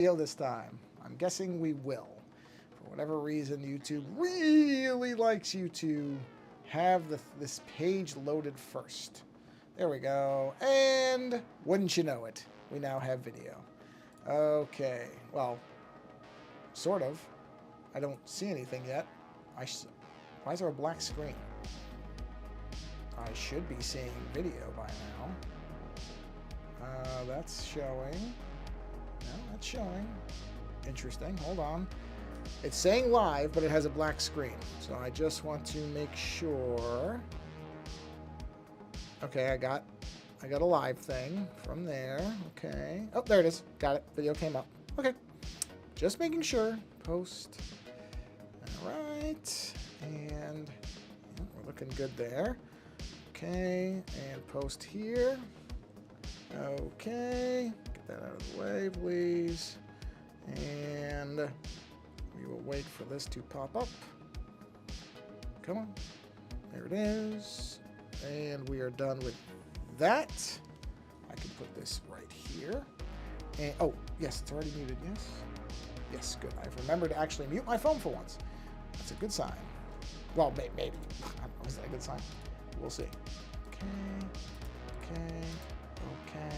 Video this time. I'm guessing we will. For whatever reason, YouTube really likes you to have this page loaded first. There we go. And wouldn't you know it, we now have video. Okay. Well, sort of. I don't see anything yet. Why is there a black screen? I should be seeing video by now. That's showing. No, that's showing. Interesting. Hold on. It's saying live, but it has a black screen. So I just want to make sure. Okay, I got a live thing from there. Okay. Oh, there it is. Got it. Video came up. Okay. Just making sure. Post. All right. And we're looking good there. Okay. And post here. Okay. Get that out of the way, please. And we will wait for this to pop up. Come on. There it is. And we are done with that. I can put this right here. And oh, yes, it's already muted. Yes. Yes, good. I've remembered to actually mute my phone for once. That's a good sign. Well, maybe. Is that a good sign? We'll see. Okay. Okay. Okay.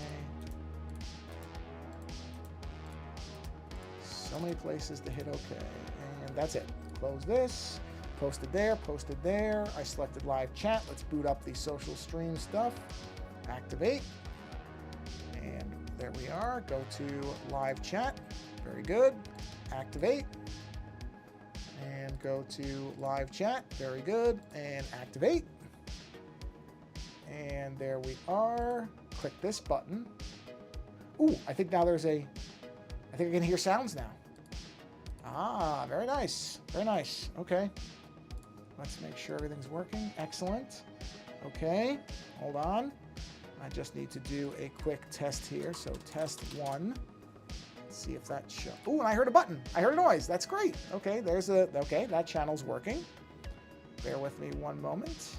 So many places to hit OK. And that's it. Close this. Posted there. Posted there. I selected live chat. Let's boot up the social stream stuff. Activate. And there we are. Go to live chat. Very good. Activate. And go to live chat. Very good. And activate. And there we are. Click this button. Ooh, I think now there's a... I think I can hear sounds now. Ah, very nice. Very nice. Okay. Let's make sure everything's working. Excellent. Okay. Hold on. I just need to do a quick test here. So test 1. Let's see if that shows. Ooh, and I heard a button. I heard a noise. That's great. Okay, there's a... Okay, that channel's working. Bear with me one moment.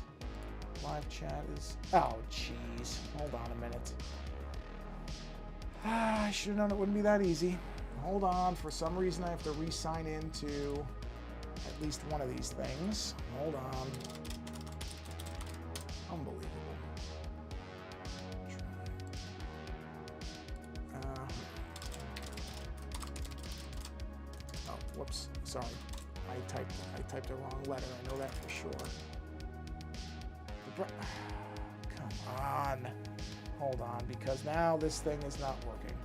Live chat is... Oh, jeez. Hold on a minute. I should have known it wouldn't be that easy. Hold on. For some reason, I have to re-sign into at least one of these things. Hold on. Unbelievable. Oh, whoops. Sorry. I typed the wrong letter. I know that for sure. Come on. Hold on, because now this thing is not working.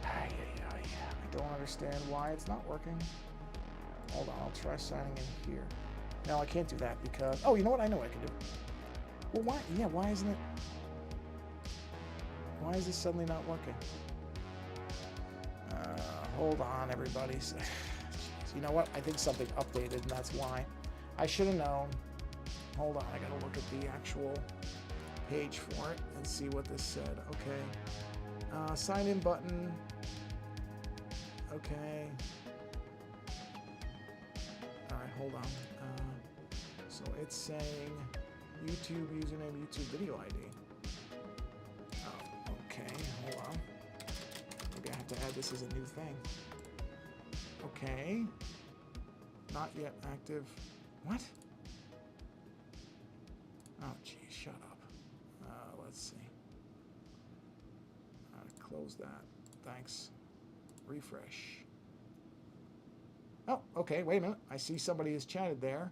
I don't understand why it's not working. Hold on, I'll try signing in here. No, I can't do that because... Oh, you know what? I know what I can do. Well, why? Yeah, why isn't it... Why is this suddenly not working? Hold on, everybody. You know what? I think something updated, and that's why. I should have known. Hold on, I gotta look at the actual page for it and see what this said. Okay. Sign in button. Okay. Alright, hold on. So it's saying YouTube username, YouTube video ID. Oh, okay. Hold on. Maybe I have to add this as a new thing. Okay. Not yet active. What? Oh, geez, shut up. Let's see. Close that. Thanks. Refresh. Oh, okay, wait a minute. I see somebody has chatted there.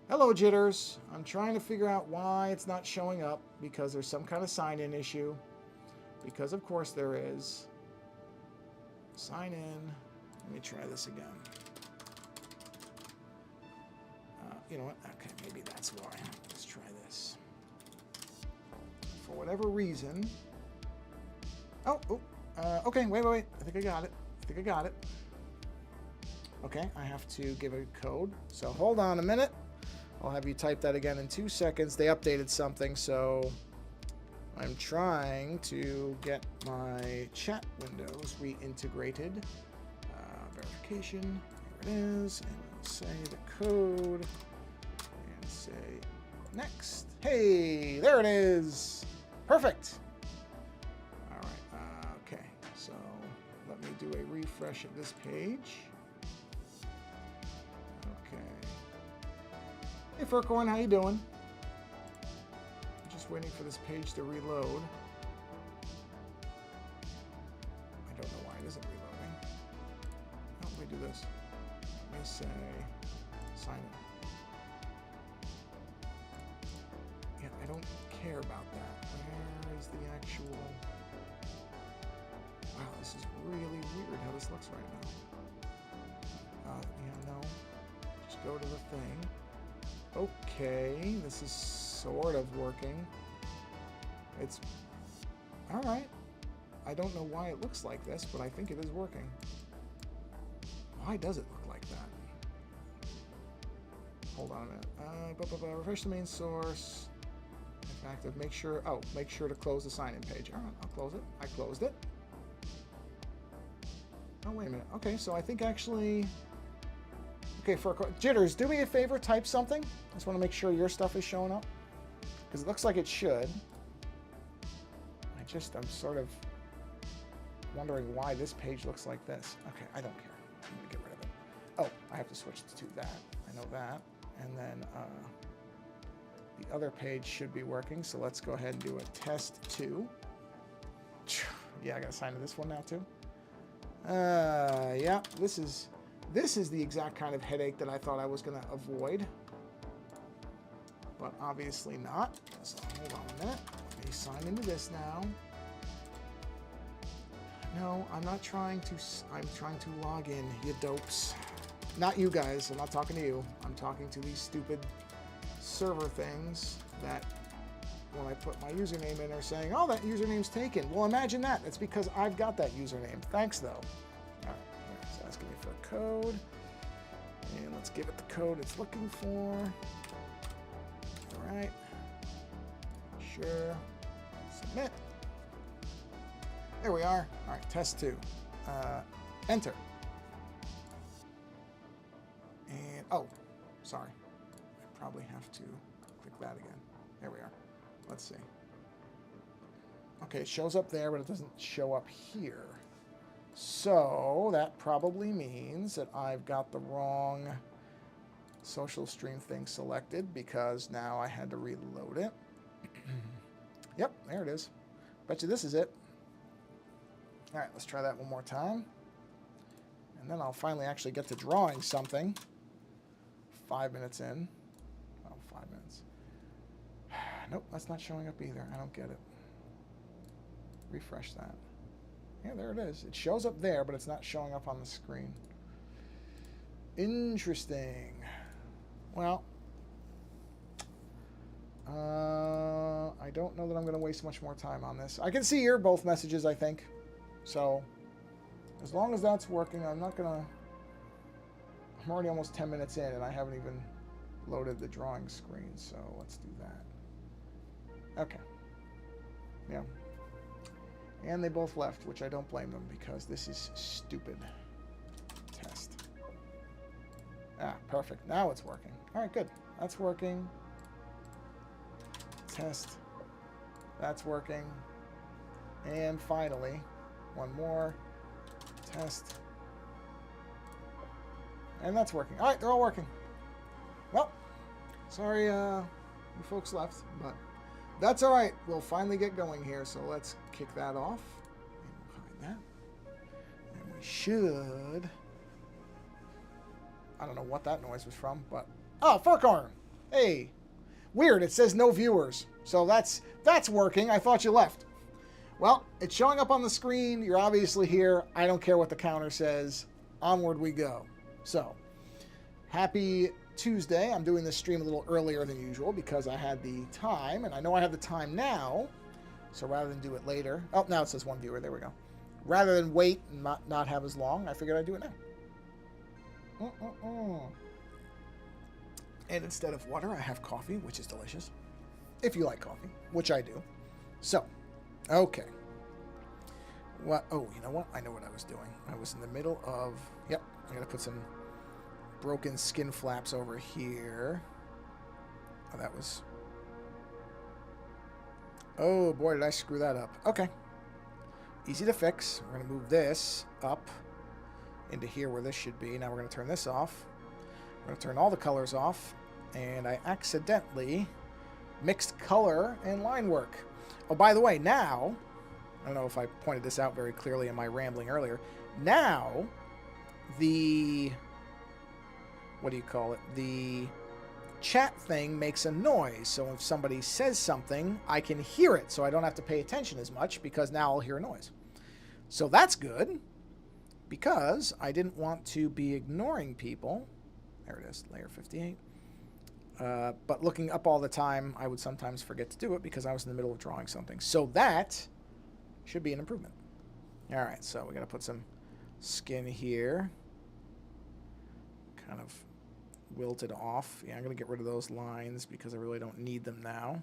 Hello, Jitters. I'm trying to figure out why it's not showing up, because there's some kind of sign-in issue. Because, of course, there is. Sign in. Let me try this again. You know what? Okay, maybe that's why. Let's try this. For whatever reason... okay, wait. I think I got it. Okay, I have to give a code. So hold on a minute. I'll have you type that again in 2 seconds. They updated something, so I'm trying to get my chat windows reintegrated. Verification. Here it is. And we'll say the code. And say next. Hey, there it is. Perfect. All right. Okay. So let me do a refresh of this page. Okay. Hey, Furcorn, how you doing? I'm just waiting for this page to reload. I don't know why it isn't reloading. Oh, let me do this. Let me say sign in. Yeah, I don't care about that. Where is the actual... Wow, this is really weird how this looks right now. Yeah, no. Just go to the thing. Okay, this is sort of working. It's... Alright. I don't know why it looks like this, but I think it is working. Why does it look like that? Hold on a minute. Refresh the main source. Active. Make sure to close the sign-in page. Alright, I'll close it. I closed it. Oh, wait a minute. Okay, so I think actually... Okay, for Jitters, do me a favor, type something. I just want to make sure your stuff is showing up. Because it looks like it should. I'm sort of wondering why this page looks like this. Okay, I don't care. I'm going to get rid of it. Oh, I have to switch to that. I know that. And then the other page should be working, so let's go ahead and do a test 2. Yeah, I got to sign to this one now, too. Yeah, this is the exact kind of headache that I thought I was going to avoid. But obviously not. So hold on a minute. Let me sign into this now. No, I'm not trying to... I'm trying to log in, you dopes. Not you guys. I'm not talking to you. I'm talking to these stupid server things that when I put my username in are saying, oh, that username's taken. Well, imagine that. It's because I've got that username. Thanks, though. All right, so that's asking me for a code. And let's give it the code it's looking for. All right. Sure. Submit. There we are. All right, test 2. Enter. And, oh, sorry. I probably have to click that again. There we are. Let's see. Okay, it shows up there, but it doesn't show up here. So that probably means that I've got the wrong social stream thing selected because now I had to reload it. Yep, there it is. Bet you this is it. All right, let's try that one more time. And then I'll finally actually get to drawing something. 5 minutes in. Oh, 5 minutes. Nope, that's not showing up either. I don't get it. Refresh that. Yeah, there it is. It shows up there, but it's not showing up on the screen. Interesting. Well, I don't know that I'm going to waste much more time on this. I can see here both messages, I think. So, as long as that's working, I'm not going to... I'm already almost 10 minutes in, and I haven't even loaded the drawing screen, so let's do that. Okay. Yeah. And they both left, which I don't blame them, because this is stupid. Test. Ah, perfect. Now it's working. All right, good. That's working. Test. That's working. And finally, one more. Test. And that's working. All right, they're all working. Well, sorry you folks left, but that's all right. We'll finally get going here, so let's kick that off. And we'll hide that. And we should... I don't know what that noise was from, but... Oh, Furcorn! Hey! Weird, it says no viewers. So that's working. I thought you left. Well, it's showing up on the screen. You're obviously here. I don't care what the counter says. Onward we go. So, happy Tuesday. I'm doing this stream a little earlier than usual because I had the time, and I know I have the time now. So rather than do it later... Oh, now it says one viewer. There we go. Rather than wait and not have as long, I figured I'd do it now. And instead of water, I have coffee, which is delicious. If you like coffee, which I do. So, okay. What? Oh, you know what? I know what I was doing. I was in the middle of... Yep, I'm going to put some broken skin flaps over here. Oh, that was... Oh, boy, did I screw that up. Okay. Easy to fix. We're going to move this up into here where this should be. Now we're going to turn this off. We're going to turn all the colors off. And I accidentally mixed color and line work. Oh, by the way, now, I don't know if I pointed this out very clearly in my rambling earlier. Now, the, what do you call it? The chat thing makes a noise. So if somebody says something, I can hear it. So I don't have to pay attention as much because now I'll hear a noise. So that's good because I didn't want to be ignoring people. There it is, layer 58. But looking up all the time, I would sometimes forget to do it because I was in the middle of drawing something. So that should be an improvement. All right, so we got to put some skin here. Kind of wilted off. Yeah, I'm going to get rid of those lines because I really don't need them now.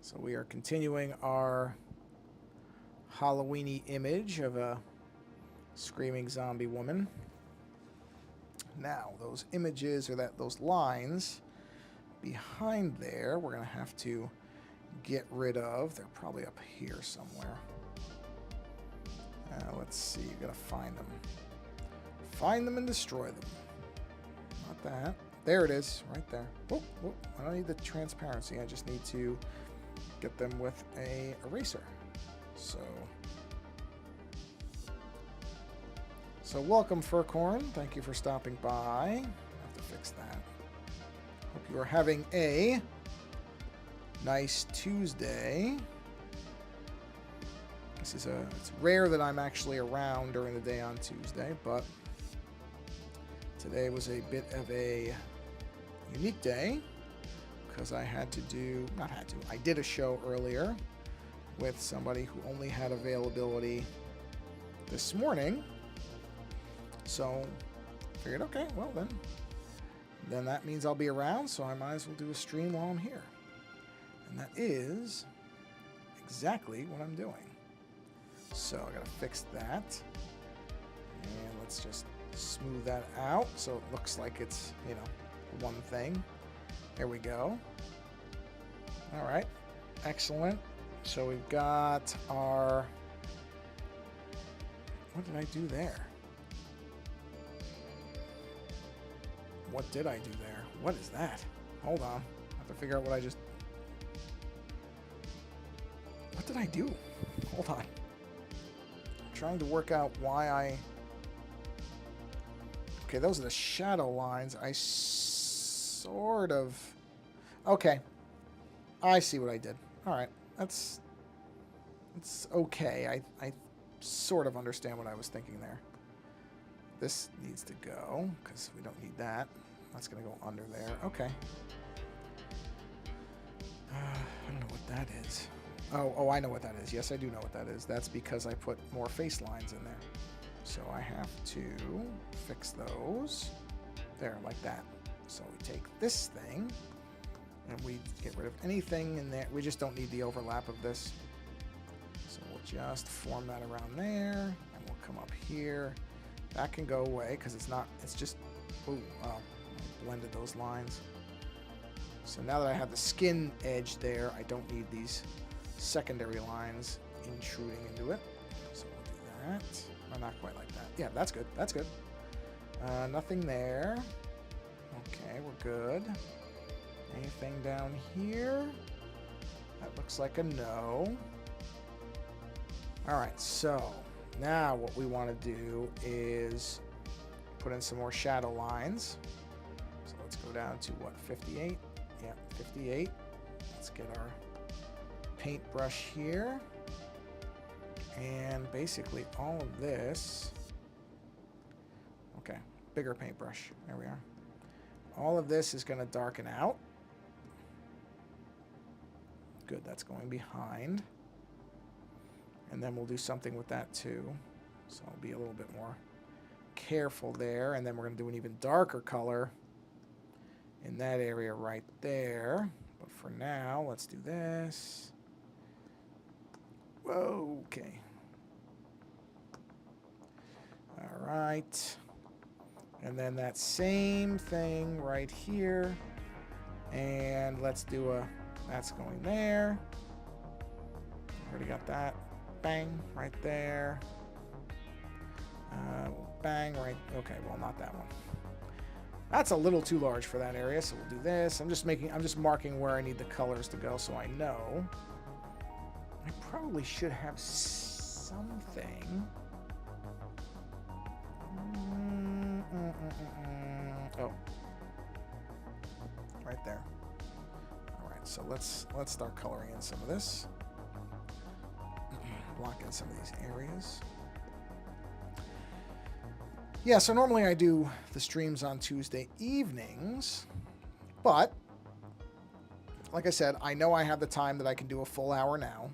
So we are continuing our Halloween-y image of a screaming zombie woman. Now, those images or those lines behind there, we're going to have to get rid of. They're probably up here somewhere. Let's see. You've got to find them. Find them and destroy them. Not that. There it is, right there. Whoop, whoop. I don't need the transparency. I just need to get them with a eraser. So welcome, Furcorn. Thank you for stopping by. I have to fix that. Hope you are having a nice Tuesday. It's rare that I'm actually around during the day on Tuesday, but today was a bit of a unique day because I did a show earlier with somebody who only had availability this morning. So figured, okay, well then that means I'll be around, so I might as well do a stream while I'm here. And that is exactly what I'm doing. So I gotta fix that. And let's just smooth that out so it looks like it's, one thing. There we go. All right, excellent. So we've got our, what did I do there? What did I do there? What is that? Hold on. I have to figure out what did I do? Hold on. I'm trying to work out why okay, those are the shadow lines. I sort of... Okay. I see what I did. All right. It's okay. I sort of understand what I was thinking there. This needs to go because we don't need that. That's going to go under there. Okay. I don't know what that is. Oh, I know what that is. Yes, I do know what that is. That's because I put more face lines in there. So I have to fix those. There, like that. So we take this thing and we get rid of anything in there. We just don't need the overlap of this. So we'll just form that around there and we'll come up here. That can go away because it's just, ooh, I blended those lines. So now that I have the skin edge there, I don't need these secondary lines intruding into it. So we'll do that. Oh, not quite like that. Yeah, that's good. That's good. Nothing there. Okay, we're good. Anything down here? That looks like a no. All right, so now what we want to do is put in some more shadow lines. So let's go down to what, 58? Yeah, 58. Let's get our paintbrush here. And basically all of this, okay, bigger paintbrush, there we are. All of this is going to darken out. Good, that's going behind. And then we'll do something with that too. So I'll be a little bit more careful there. And then we're going to do an even darker color in that area right there. But for now, let's do this. Whoa, okay. All right. And then that same thing right here. And let's do that's going there. Already got that. bang, right there. Bang, right. Okay, well, not that one. That's a little too large for that area, so we'll do this. I'm just marking where I need the colors to go so I know. I probably should have something. Oh. Right there. All right, so let's start coloring in some of this. Block in some of these areas. Yeah, so normally I do the streams on Tuesday evenings, but like I said, I know I have the time that I can do a full hour now.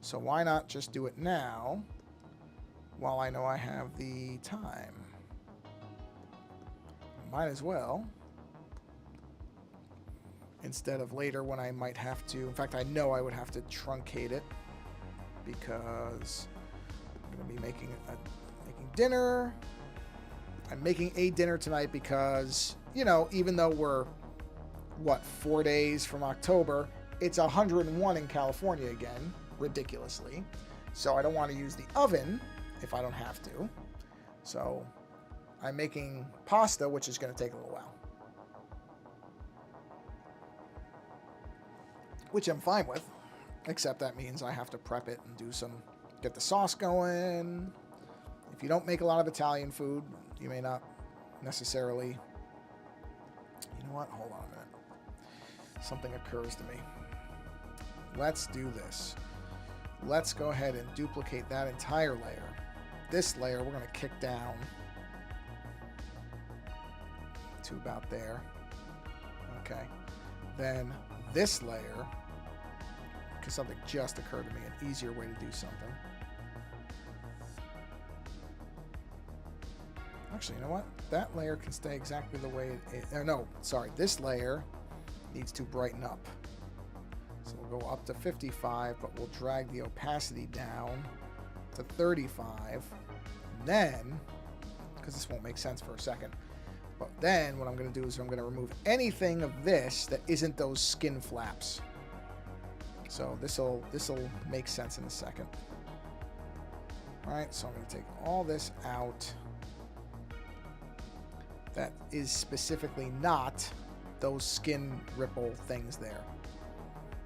So why not just do it now while I know I have the time? Might as well. Instead of later when I might have to. In fact, I know I would have to truncate it because I'm going to be making dinner. I'm making a dinner tonight because, you know, even though we're, 4 days from October, it's 101 in California again, ridiculously. So I don't want to use the oven if I don't have to. So I'm making pasta, which is going to take a little while. Which I'm fine with, except that means I have to prep it and get the sauce going. If you don't make a lot of Italian food, you may not necessarily... You know what? Hold on a minute. Something occurs to me. Let's do this. Let's go ahead and duplicate that entire layer. This layer we're going to kick down to about there. Okay. Then this layer, because something just occurred to me, an easier way to do something. Actually, you know what? That layer can stay exactly the way it is. No, sorry. This layer needs to brighten up. So we'll go up to 55, but we'll drag the opacity down to 35. Then, because this won't make sense for a second, but then what I'm going to do is I'm going to remove anything of this that isn't those skin flaps. So this'll make sense in a second. All right, so I'm going to take all this out. That is specifically not those skin ripple things there.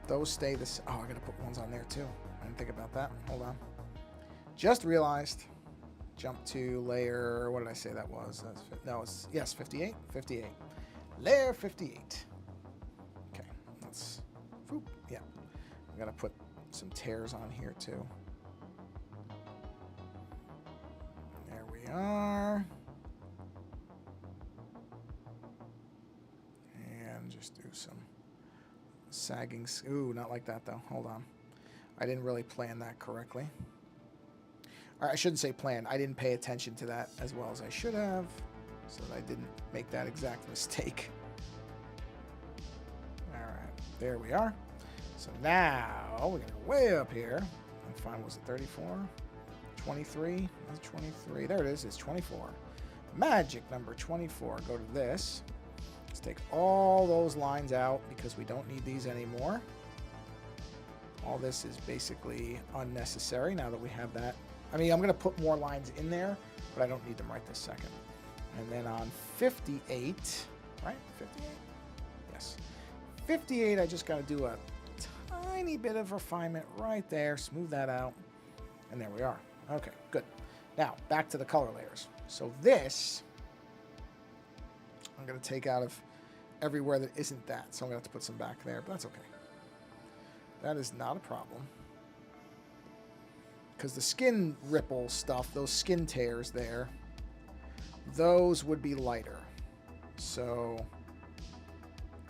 Those stay this. Oh, I gotta put ones on there too. I didn't think about that. Hold on. Just realized. Jump to layer. What did I say that was? Yes, 58. 58. Layer 58. Okay, let's. Whoop, yeah, I gotta put some tears on here too. There we are. Just do some sagging. Ooh, not like that though. Hold on. I didn't really plan that correctly. Or I shouldn't say plan. I didn't pay attention to that as well as I should have, so that I didn't make that exact mistake. All right, there we are. So now we're gonna go way up here and find, was it 34? 23? That's 23. There it is. It's 24. Magic number 24. Go to this. Let's take all those lines out because we don't need these anymore. All this is basically unnecessary now that we have that. I mean, I'm going to put more lines in there, but I don't need them right this second. And then on 58, right? 58? Yes. 58, I just got to do a tiny bit of refinement right there. Smooth that out. And there we are. Okay, good. Now, back to the color layers. So this... I'm going to take out of everywhere that isn't that. So I'm going to have to put some back there, but that's okay. That is not a problem. Because the skin ripple stuff, those skin tears there, those would be lighter. So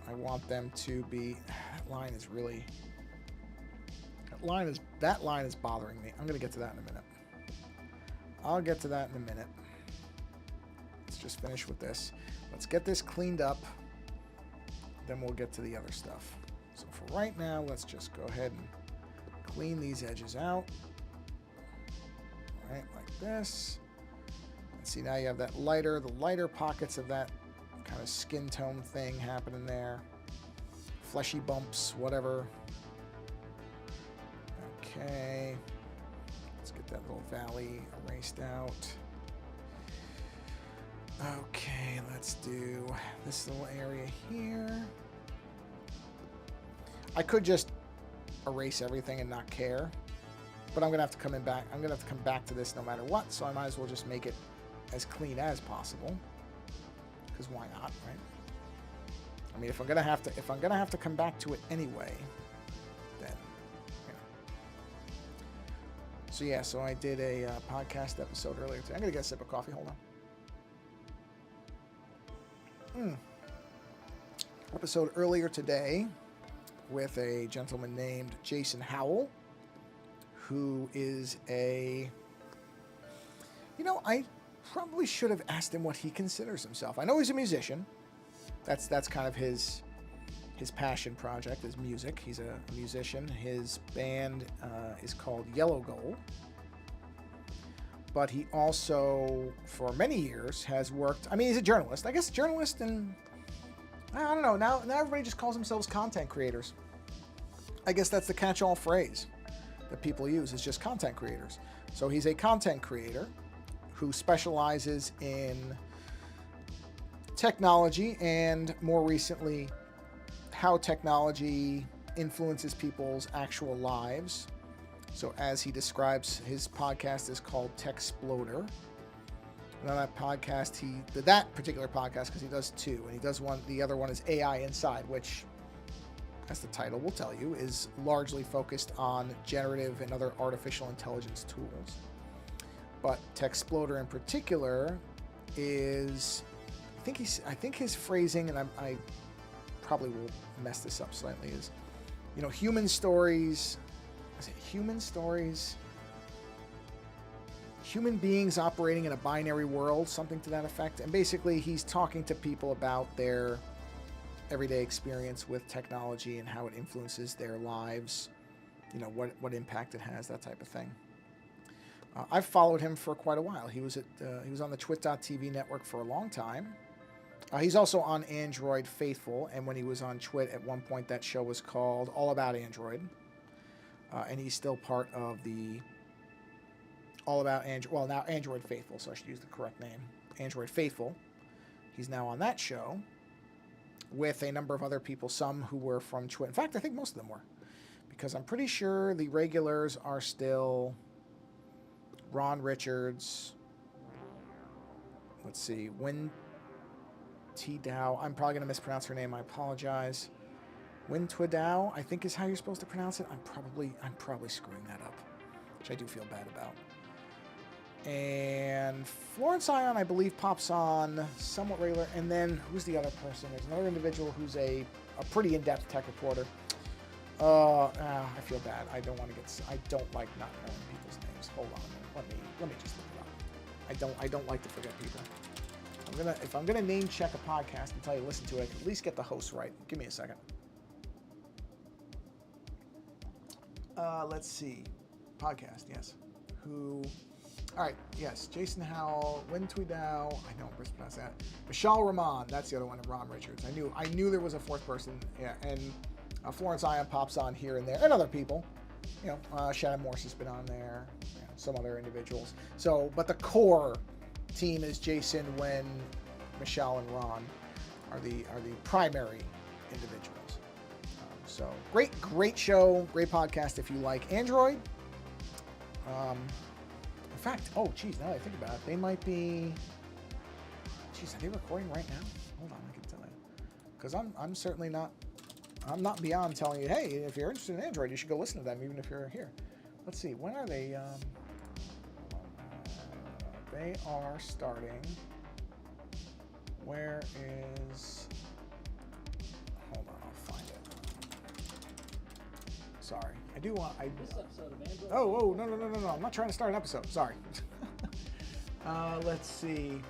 I want them to be... That line is really... That line is bothering me. I'm going to get to that in a minute. I'll get to that in a minute. Let's just finish with this. Let's get this cleaned up, then we'll get to the other stuff. So for right now, let's just go ahead and clean these edges out. All right, like this. And see, now you have the lighter pockets of that kind of skin tone thing happening there. Fleshy bumps, whatever. Okay. that little valley erased out. Okay, let's do this little area here. I could just erase everything and not care, but I'm gonna have to come back. I'm gonna have to come back to this no matter what. So I might as well just make it as clean as possible. Because why not, right? I mean, if I'm gonna have to come back to it anyway, then you know. So yeah, so I did a podcast episode earlier today. I'm gonna get a sip of coffee. Hold on. Episode earlier today with a gentleman named Jason Howell, who is a, you know, I probably should have asked him what he considers himself. I know he's a musician. That's kind of his passion project is music. He's a musician. His band is called Yellow Gold. But he also, for many years, has worked... I mean, he's a journalist. I guess journalist and... I don't know. Now everybody just calls themselves content creators. I guess that's the catch-all phrase that people use, is just content creators. So he's a content creator who specializes in technology and, more recently, how technology influences people's actual lives. So as he describes, his podcast is called Techsploder. And on that podcast, that particular podcast, because he does two, and he does one, the other one is AI Inside, which, as the title will tell you, is largely focused on generative and other artificial intelligence tools. But Techsploder in particular is, I think his phrasing, and I probably will mess this up slightly, is, you know, human stories. Is it human stories? Human beings operating in a binary world, something to that effect. And basically, he's talking to people about their everyday experience with technology and how it influences their lives. You know, what impact it has, that type of thing. I've followed him for quite a while. He was on the Twit.tv network for a long time. He's also on Android Faithful, and when he was on Twit, at one point that show was called All About Android. And he's still part of the All About Android, well, now Android Faithful, so I should use the correct name. Android Faithful. He's now on that show with a number of other people, some who were from Twit. In fact, I think most of them were, because I'm pretty sure the regulars are still Ron Richards. Let's see, Win T Dow. I'm probably going to mispronounce her name. I apologize. Win Twidow, I think is how you're supposed to pronounce it. I'm probably screwing that up, which I do feel bad about. And Florence Ion, I believe, pops on somewhat regular. And then who's the other person? There's another individual who's a pretty in-depth tech reporter. I feel bad. I don't like not knowing people's names. Hold on a minute. Let me just look it up. I don't like to forget people. If I'm gonna name check a podcast and tell you to listen to it, I can at least get the host right. Give me a second. Let's see. Podcast, yes. All right, yes. Jason Howell, Win Tweedow. I know I'm mispronouncing that. Michelle Rahman, that's the other one, and Ron Richards. I knew there was a fourth person. Yeah, and Florence Ion pops on here and there, and other people. You know, Shannon Morse has been on there. You know, some other individuals. So, but the core team is Jason, Wen, Michelle, and Ron are the primary individuals. So great show, great podcast if you like Android. In fact, oh geez, now that I think about it, they might be. Geez, are they recording right now? Hold on, I can tell you, because I'm certainly not. I'm not beyond telling you, hey, if you're interested in Android, you should go listen to them, even if you're here. Let's see, when are they? They are starting. Where is? Hold on, I'll find it. Sorry, I do want. This episode of Android. Oh, no! I'm not trying to start an episode. Sorry. Let's see.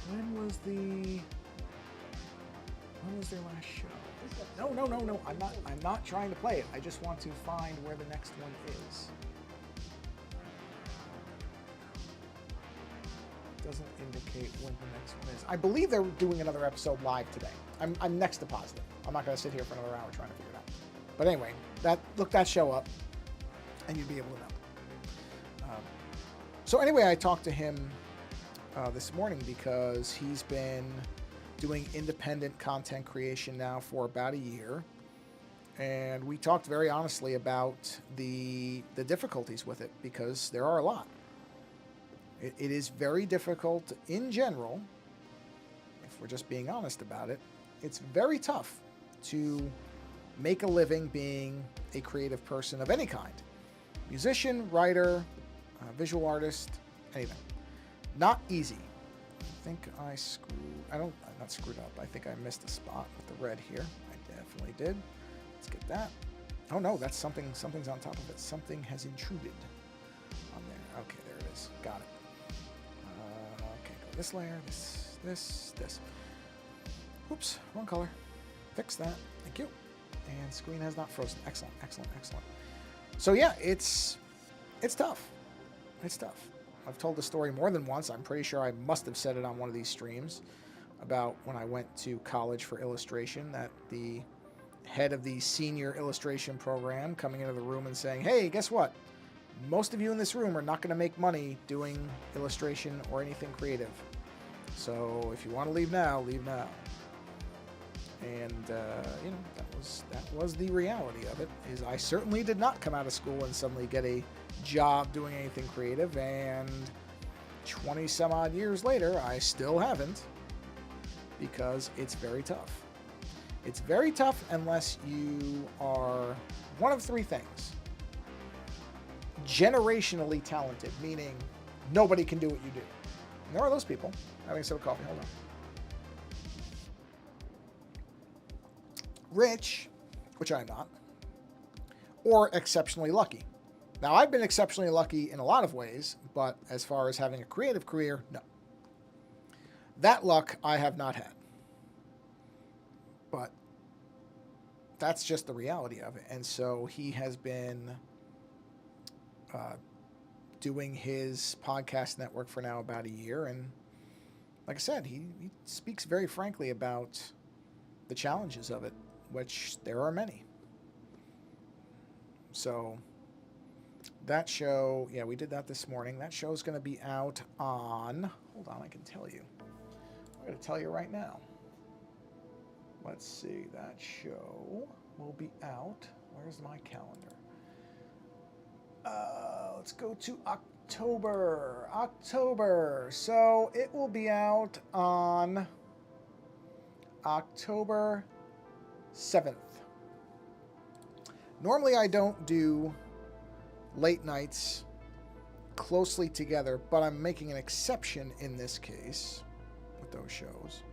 When was their last show? No. I'm not trying to play it. I just want to find where the next one is. Doesn't indicate when the next one is. I believe they're doing another episode live today. I'm next to positive. I'm not going to sit here for another hour trying to figure it out. But anyway, look that show up, and you'd be able to know. So anyway, I talked to him this morning because he's been doing independent content creation now for about a year. And we talked very honestly about the difficulties with it, because there are a lot. It is very difficult in general, if we're just being honest about it. It's very tough to make a living being a creative person of any kind. Musician, writer, visual artist, anything. Not easy. I think I'm not screwed up. I think I missed a spot with the red here. I definitely did. Let's get that. Oh no, that's something's on top of it. Something has intruded on there. Okay, there it is. Got it. Okay, go this layer, this. Oops, wrong color. Fix that. Thank you. And screen has not frozen. Excellent. So yeah, it's tough. It's tough. I've told the story more than once. I'm pretty sure I must have said it on one of these streams about when I went to college for illustration, that the head of the senior illustration program coming into the room and saying, hey, guess what? Most of you in this room are not going to make money doing illustration or anything creative. So if you want to leave now, leave now. And, that was the reality of it, is I certainly did not come out of school and suddenly get a job doing anything creative, and 20 some odd years later, I still haven't, because it's very tough. It's very tough unless you are one of three things. Generationally talented, meaning nobody can do what you do. And there are those people. Having a sip of coffee, hold on. Rich, which I'm not, or exceptionally lucky. Now, I've been exceptionally lucky in a lot of ways, but as far as having a creative career, no. That luck I have not had. But that's just the reality of it. And so he has been doing his podcast network for now about a year. And like I said, he speaks very frankly about the challenges of it, which there are many. So that show, yeah, we did that this morning. That show is going to be out on, hold on, I can tell you. I'm going to tell you right now. Let's see, that show will be out. Where's my calendar? Let's go to October. So it will be out on October 7th. Normally I don't do late nights closely together, but I'm making an exception in this case with those shows,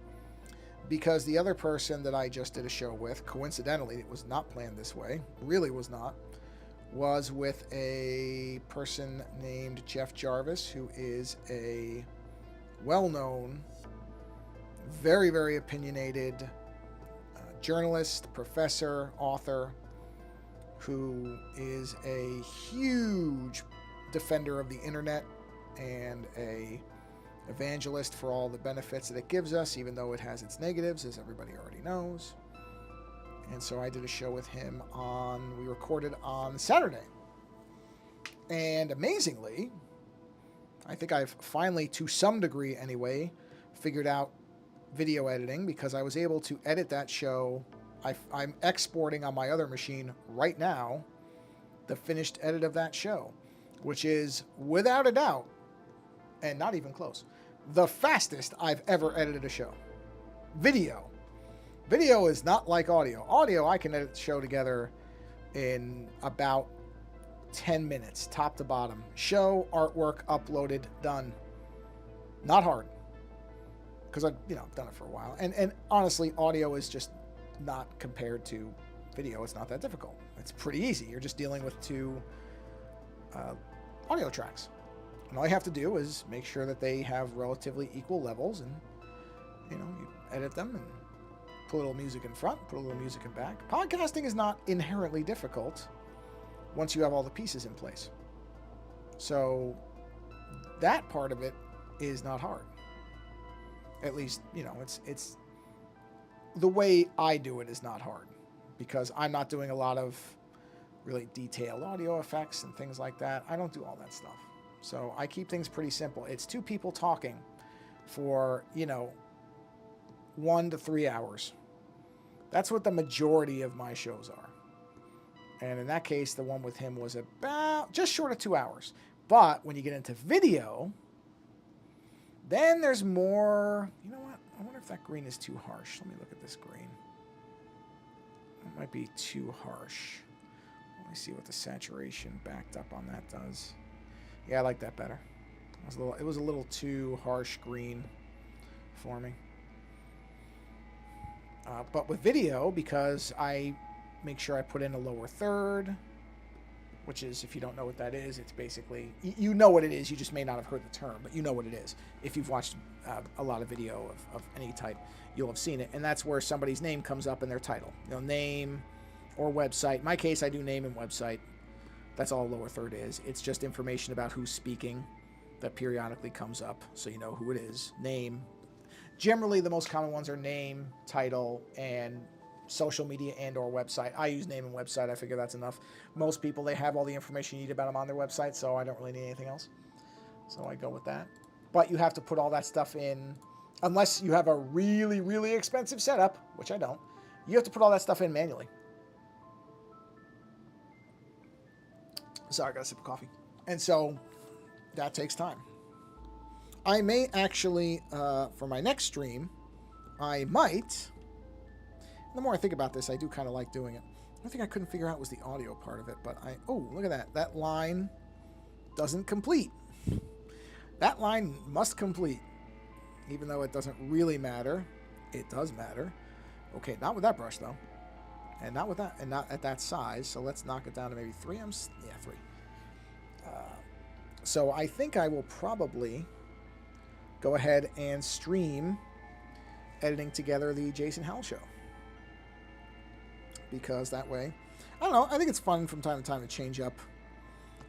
because the other person that I just did a show with, coincidentally, it was not planned this way, really was not, was with a person named Jeff Jarvis, who is a well-known, very, very opinionated journalist, professor, author, who is a huge defender of the internet and a evangelist for all the benefits that it gives us, even though it has its negatives, as everybody already knows. And so I did a show with him we recorded on Saturday. And amazingly, I think I've finally, to some degree anyway, figured out video editing, because I was able to edit that show. I'm exporting on my other machine right now the finished edit of that show, which is, without a doubt, and not even close, the fastest I've ever edited a show. Video is not like audio. Audio, I can edit the show together in about 10 minutes, top to bottom. Show, artwork, uploaded, done. Not hard, because I've done it for a while. And honestly, audio is just not, compared to video, it's not that difficult. It's pretty easy. You're just dealing with two audio tracks. And all you have to do is make sure that they have relatively equal levels, and you edit them and put a little music in front, put a little music in back. Podcasting is not inherently difficult once you have all the pieces in place. So that part of it is not hard. At least, it's the way I do it is not hard, because I'm not doing a lot of really detailed audio effects and things like that. I don't do all that stuff. So I keep things pretty simple. It's two people talking for, 1 to 3 hours. That's what the majority of my shows are. And in that case, the one with him was about just short of 2 hours. But when you get into video, then there's more. You know what? I wonder if that green is too harsh. Let me look at this green. It might be too harsh. Let me see what the saturation backed up on that does. Yeah, I like that better. It was a little too harsh green for me. But with video, because I make sure I put in a lower third, which is, if you don't know what that is, it's basically, you know what it is, you just may not have heard the term, but you know what it is. If you've watched a lot of video of any type, you'll have seen it. And that's where somebody's name comes up in their title. Name or website. In my case, I do name and website. That's all lower third is. It's just information about who's speaking that periodically comes up, so you know who it is. Name. Generally, the most common ones are name, title, and social media and or website. I use name and website. I figure that's enough. Most people, they have all the information you need about them on their website, so I don't really need anything else. So I go with that. But you have to put all that stuff in, unless you have a really, really expensive setup, which I don't. You have to put all that stuff in manually. Sorry, I got a sip of coffee. And so that takes time. I may actually, for my next stream, I might, the more I think about this, I do kind of like doing it. The thing I couldn't figure out was the audio part of it, but oh, look at that. That line doesn't complete. That line must complete. Even though it doesn't really matter, it does matter. Okay, not with that brush, though. And not with that, and not at that size. So let's knock it down to maybe 3. Yeah, 3. So I think I will probably go ahead and stream editing together the Jason Howell show. Because that way, I don't know, I think it's fun from time to time to change up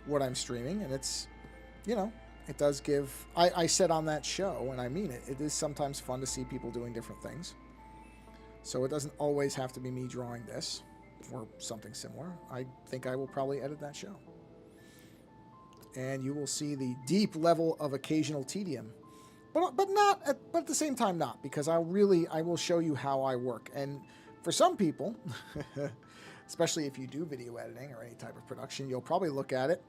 what I'm streaming. And it's, it does give, I said on that show, and I mean it, it is sometimes fun to see people doing different things. So it doesn't always have to be me drawing this or something similar. I think I will probably edit that show. And you will see the deep level of occasional tedium. But at the same time not, because I will show you how I work. And for some people, especially if you do video editing or any type of production, you'll probably look at it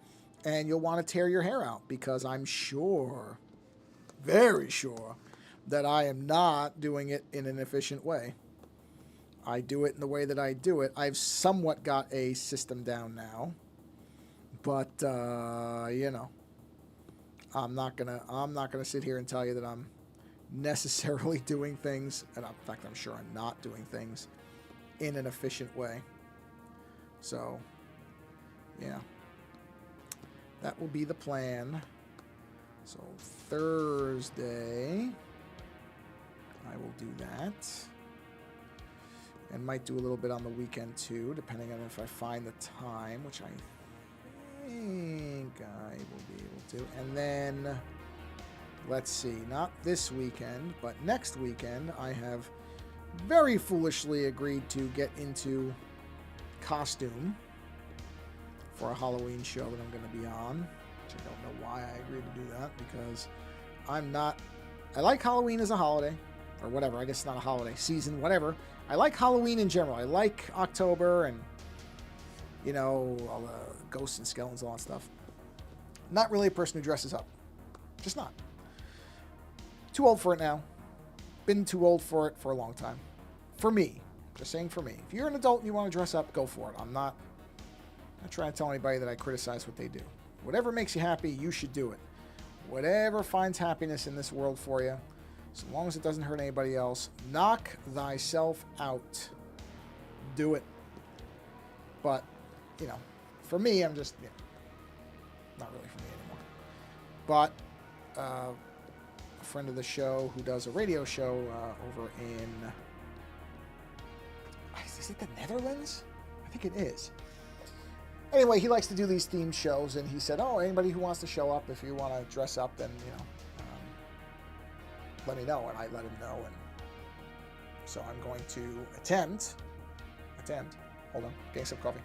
and you'll want to tear your hair out, because I'm sure, very sure, that I am not doing it in an efficient way. I do it in the way that I do it. I've somewhat got a system down now, but I'm not gonna sit here and tell you that I'm necessarily doing things, and in fact, I'm sure I'm not doing things in an efficient way. So, yeah, that will be the plan. So Thursday, I will do that, and might do a little bit on the weekend too, depending on if I find the time, which I think I will be able to. And then, let's see, not this weekend, but next weekend, I have very foolishly agreed to get into costume for a Halloween show that I'm going to be on, which I don't know why I agreed to do that, because I like Halloween as a holiday, or whatever, I guess it's not a holiday, season, whatever. I like Halloween in general. I like October and, all the ghosts and skeletons, all that stuff. Not really a person who dresses up. Just not. Too old for it now. Been too old for it for a long time. For me. Just saying for me. If you're an adult and you want to dress up, go for it. I'm not trying to tell anybody that I criticize what they do. Whatever makes you happy, you should do it. Whatever finds happiness in this world for you, so long as it doesn't hurt anybody else, knock thyself out. Do it. But, for me, I'm just, not really for me anymore. But a friend of the show who does a radio show over in, is it the Netherlands? I think it is. Anyway, he likes to do these themed shows, and he said, oh, anybody who wants to show up, if you want to dress up, then, let me know. And I let him know, and so I'm going to attempt, hold on, getting some coffee.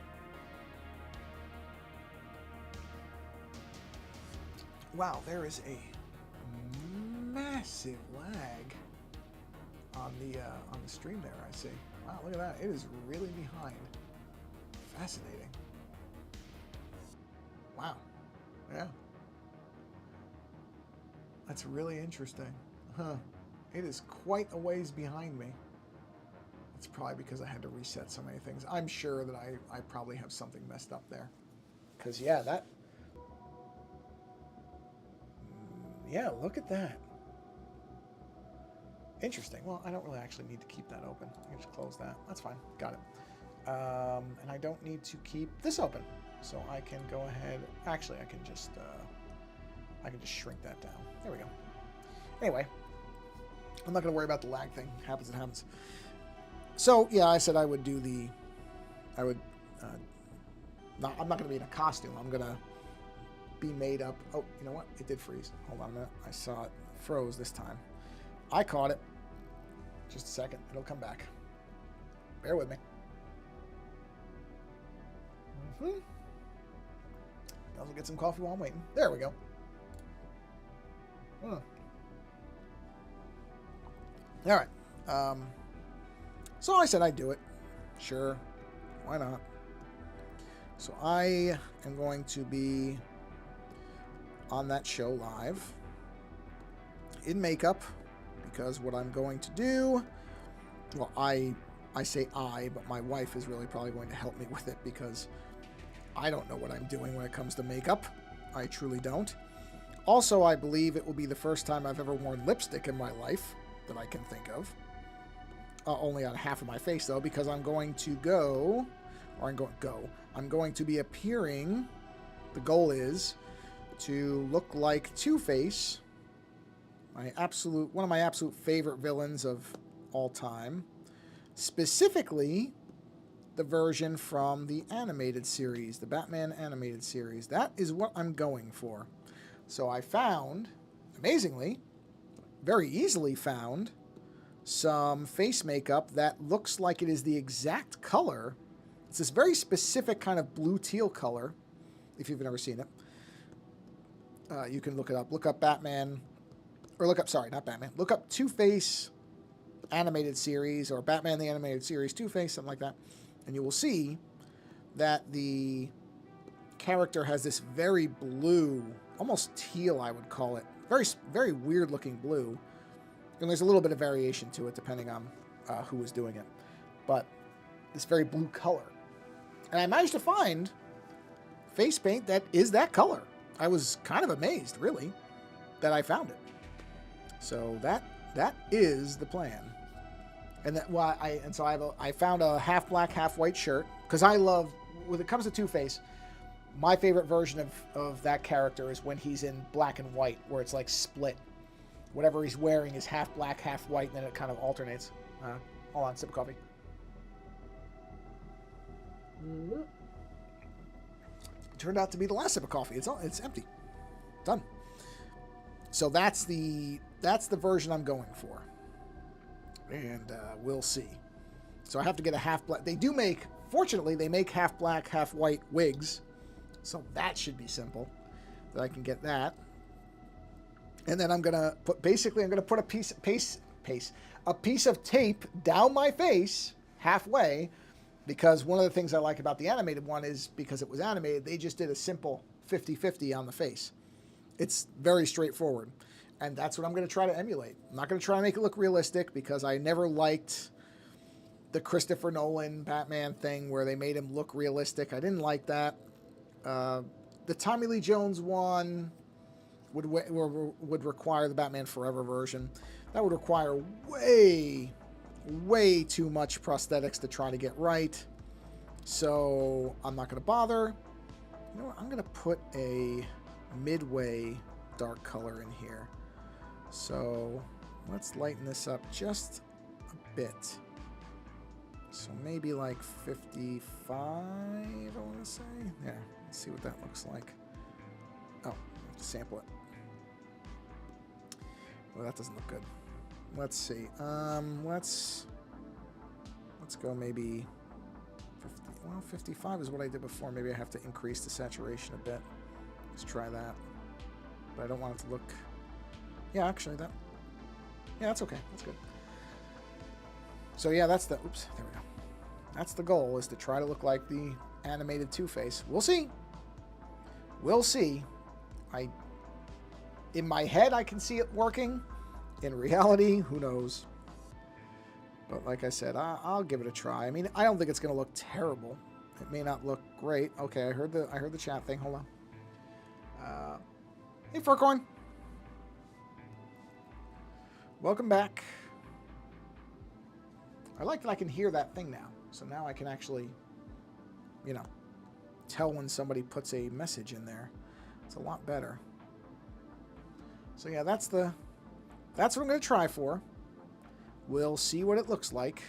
wow, there is a massive lag on the stream there, I see. Wow, look at that. It is really behind. Fascinating. Wow. Yeah. That's really interesting. Huh. It is quite a ways behind me. It's probably because I had to reset so many things. I'm sure that I probably have something messed up there. Because, yeah, that... Yeah, look at that. Interesting. Well, I don't really actually need to keep that open. I can just close that. That's fine. Got it. And I don't need to keep this open. So I can go ahead... Actually, I can just shrink that down. There we go. Anyway, I'm not going to worry about the lag thing. Happens, it happens. So, yeah, I said I would do the... I'm not going to be in a costume. I'm going to be made up... Oh, you know what? It did freeze. Hold on a minute. I saw it froze this time. I caught it. Just a second. It'll come back. Bear with me. I'll get some coffee while I'm waiting. There we go. All right. So I said I'd do it. Sure. Why not? So I am going to be on that show live in makeup because what I'm going to do, well, I say I, but my wife is really probably going to help me with it because I don't know what I'm doing when it comes to makeup. I truly don't. Also, I believe it will be the first time I've ever worn lipstick in my life that I can think of. Only on half of my face, though, because I'm going to go... Or I'm going to be appearing... The goal is to look like Two-Face. One of my absolute favorite villains of all time. Specifically, the version from the animated series. The Batman animated series. That is what I'm going for. So I found, amazingly, very easily found, some face makeup that looks like it is the exact color. It's this very specific kind of blue teal color, if you've never seen it. You can look it up. Look up Batman, or look up, sorry, not Batman. Look up Two-Face animated series, or Batman the animated series Two-Face, something like that. And you will see that the character has this very blue, almost teal, I would call it. Very, very weird looking blue. And there's a little bit of variation to it depending on who is doing it. But this very blue color. And I managed to find face paint that is that color. I was kind of amazed, really, that I found it. So that is the plan. And that I found a half black, half white shirt because I love, when it comes to Two-Face, my favorite version of that character is when he's in black and white, where it's like split. Whatever he's wearing is half black, half white, and then it kind of alternates. Hold on, sip of coffee. It turned out to be the last sip of coffee. It's empty. Done. So that's the version I'm going for. And we'll see. So I have to get a half black. Fortunately, they make half black, half white wigs. So that should be simple. That I can get that. And then I'm going to put a piece of tape down my face halfway, because one of the things I like about the animated one is because it was animated, they just did a simple 50-50 on the face. It's very straightforward. And that's what I'm going to try to emulate. I'm not going to try to make it look realistic because I never liked the Christopher Nolan Batman thing where they made him look realistic. I didn't like that. The Tommy Lee Jones one would require the Batman Forever version. That would require way too much prosthetics to try to get right. So I'm not going to bother. You know what? I'm going to put a midway dark color in here. So let's lighten this up just a bit. So maybe like 55, I want to say. There, let's see what that looks like. Oh, sample it. Well, that doesn't look good. Let's see. Let's go maybe 50. Well, 55 is what I did before. Maybe I have to increase the saturation a bit. Let's try that. but I don't want it to look... Yeah, actually, that... Yeah, that's okay. That's good. So, yeah, that's the... Oops, there we go. That's the goal, is to try to look like the animated Two-Face. We'll see. We'll see. In my head, I can see it working. In reality, who knows? But like I said, I'll give it a try. I mean, I don't think it's going to look terrible. It may not look great. Okay, I heard the chat thing. Hold on. Hey, Furcorn. Welcome back. I like that I can hear that thing now. So now I can actually, you know, tell when somebody puts a message in there. It's a lot better. So yeah, that's what I'm going to try for. We'll see what it looks like.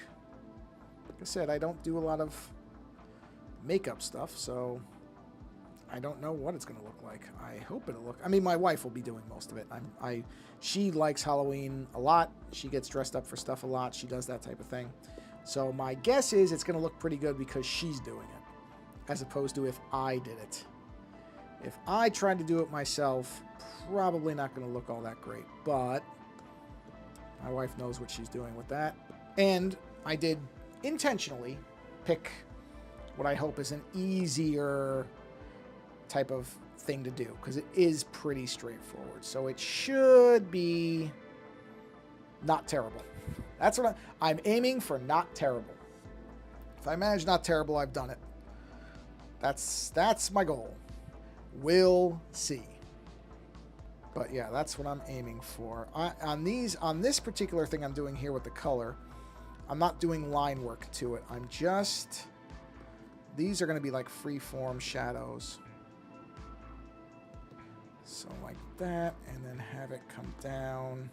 Like I said, I don't do a lot of makeup stuff, so I don't know what it's going to look like. I hope it'll look... I mean, my wife will be doing most of it. She likes Halloween a lot. She gets dressed up for stuff a lot. She does that type of thing. So my guess is it's going to look pretty good because she's doing it, as opposed to if I did it. If I tried to do it myself, probably not going to look all that great, but my wife knows what she's doing with that. And I did intentionally pick what I hope is an easier type of thing to do, because it is pretty straightforward. So it should be not terrible. That's what I'm aiming for, not terrible. If I manage not terrible, I've done it. That's my goal. We'll see. But yeah, that's what I'm aiming for. On this particular thing I'm doing here with the color, I'm not doing line work to it. I'm just... These are going to be like free-form shadows. So like that, and then have it come down.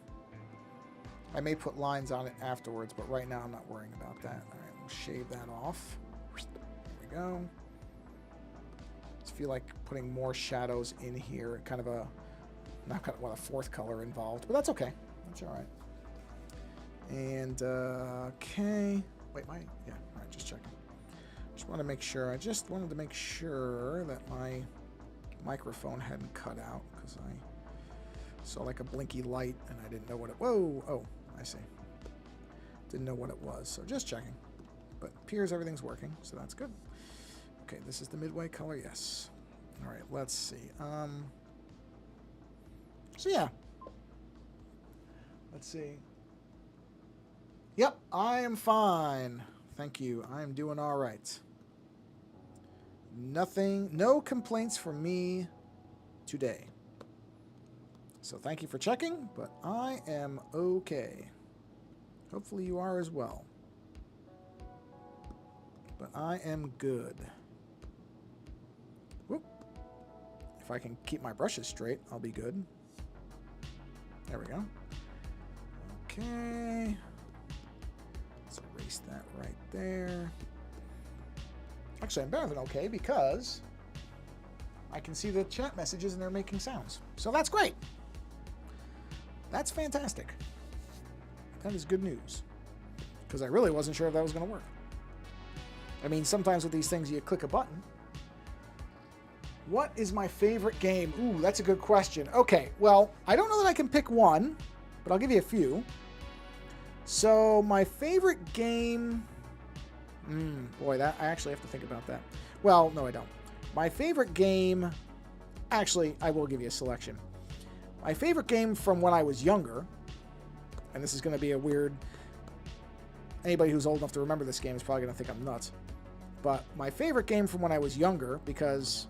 I may put lines on it afterwards, but right now I'm not worrying about that. All right, we'll shave that off. There we go. Just feel like putting more shadows in here. Kind of a... Not kind of a fourth color involved, but that's okay. That's all right. And, okay. Wait, yeah, all right, just checking. Just want to make sure. I just wanted to make sure that my microphone hadn't cut out, because I saw like a blinky light and I didn't know what it... Whoa! Oh, I see. Didn't know what it was, so just checking. But it appears everything's working, so that's good. Okay, this is the midway color, yes. All right, let's see. So yeah. Let's see. Yep, I am fine. Thank you. I am doing all right. No complaints from me today. So thank you for checking, but I am okay. Hopefully you are as well. But I am good. Whoop. If I can keep my brushes straight, I'll be good. There we go. Okay. Let's erase that right there. Actually, I'm better than okay because I can see the chat messages and they're making sounds. So that's great. That's fantastic. That is good news. Because I really wasn't sure if that was going to work. I mean, sometimes with these things, you click a button. What is my favorite game? Ooh, that's a good question. Okay, well, I don't know that I can pick one, but I'll give you a few. So, my favorite game... boy, that I actually have to think about that. Well, no, I don't. My favorite game... Actually, I will give you a selection. My favorite game from when I was younger, and this is going to be a weird... Anybody who's old enough to remember this game is probably going to think I'm nuts. But my favorite game from when I was younger, because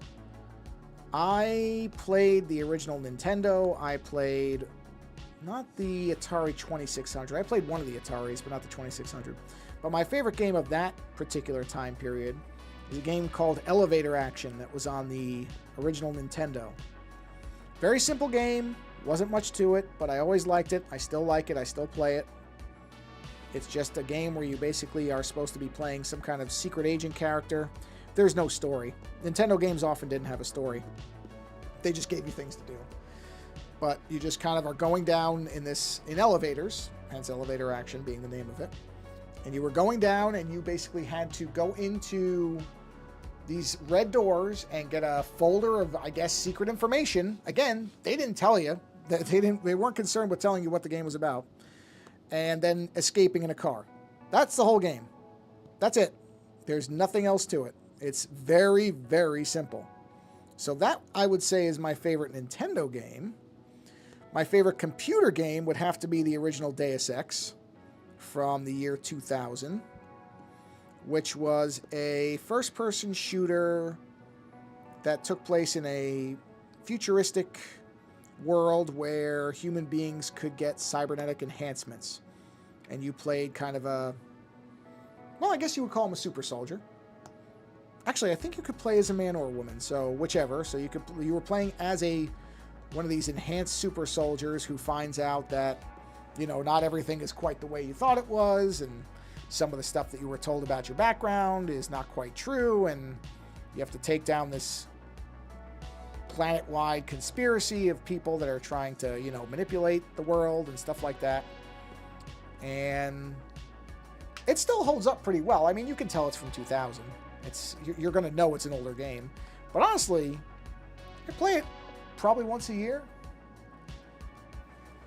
I played the original Nintendo, I played not the Atari 2600. I played one of the Ataris, but not the 2600. But my favorite game of that particular time period is a game called Elevator Action that was on the original Nintendo. Very simple game, wasn't much to it, but I always liked it. I still like it, I still play it. It's just a game where you basically are supposed to be playing some kind of secret agent character. There's no story. Nintendo games often didn't have a story. They just gave you things to do. But you just kind of are going down in elevators, hence Elevator Action being the name of it. And you were going down and you basically had to go into these red doors and get a folder of, I guess, secret information. Again, they didn't tell you. They weren't concerned with telling you what the game was about. And then escaping in a car. That's the whole game. That's it. There's nothing else to it. It's very, very simple. So that, I would say, is my favorite Nintendo game. My favorite computer game would have to be the original Deus Ex from the year 2000, which was a first-person shooter that took place in a futuristic world where human beings could get cybernetic enhancements. And you played kind of a... well, I guess you would call him a super soldier. Actually, I think you could play as a man or a woman, so whichever. So you were playing as one of these enhanced super soldiers who finds out that, you know, not everything is quite the way you thought it was, and some of the stuff that you were told about your background is not quite true, and you have to take down this planet-wide conspiracy of people that are trying to, you know, manipulate the world and stuff like that. And it still holds up pretty well. I mean, you can tell it's from 2000. You're going to know it's an older game. But honestly, I play it probably once a year.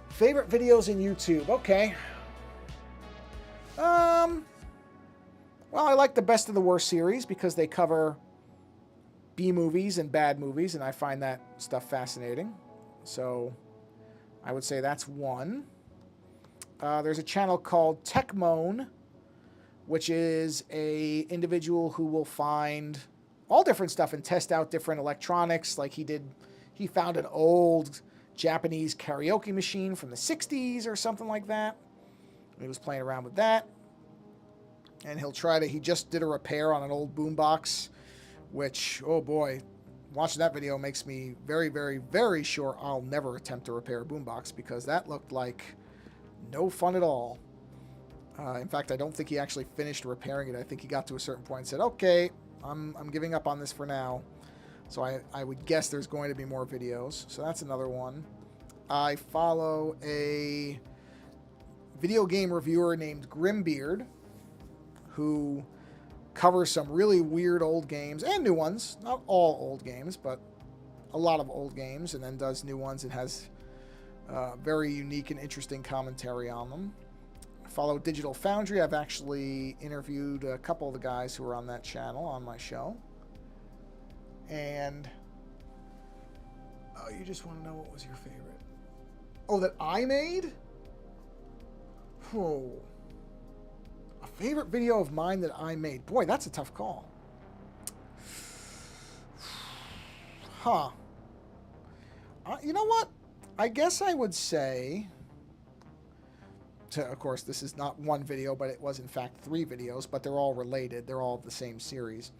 Favorite videos in YouTube. Okay. Well, I like the Best of the Worst series because they cover B movies and bad movies, and I find that stuff fascinating. So I would say that's one. There's a channel called Techmoan, which is a individual who will find all different stuff and test out different electronics. Like he found an old Japanese karaoke machine from the 60s or something like that. He was playing around with that. And he just did a repair on an old boombox, which, oh boy, watching that video makes me very, very, very sure I'll never attempt to repair a boombox, because that looked like no fun at all. In fact, I don't think he actually finished repairing it. I think he got to a certain point and said, okay, I'm giving up on this for now. So I would guess there's going to be more videos. So that's another one. I follow a video game reviewer named Grimbeard, who covers some really weird old games and new ones. Not all old games, but a lot of old games, and then does new ones and has very unique and interesting commentary on them. I follow Digital Foundry. I've actually interviewed a couple of the guys who are on that channel on my show. And you just want to know what was your favorite? Oh, that I made? Oh. A favorite video of mine that I made. Boy, that's a tough call. Huh. You know what? I guess I would say... of course, this is not one video, but it was in fact 3 videos, but they're all related. They're all the same series.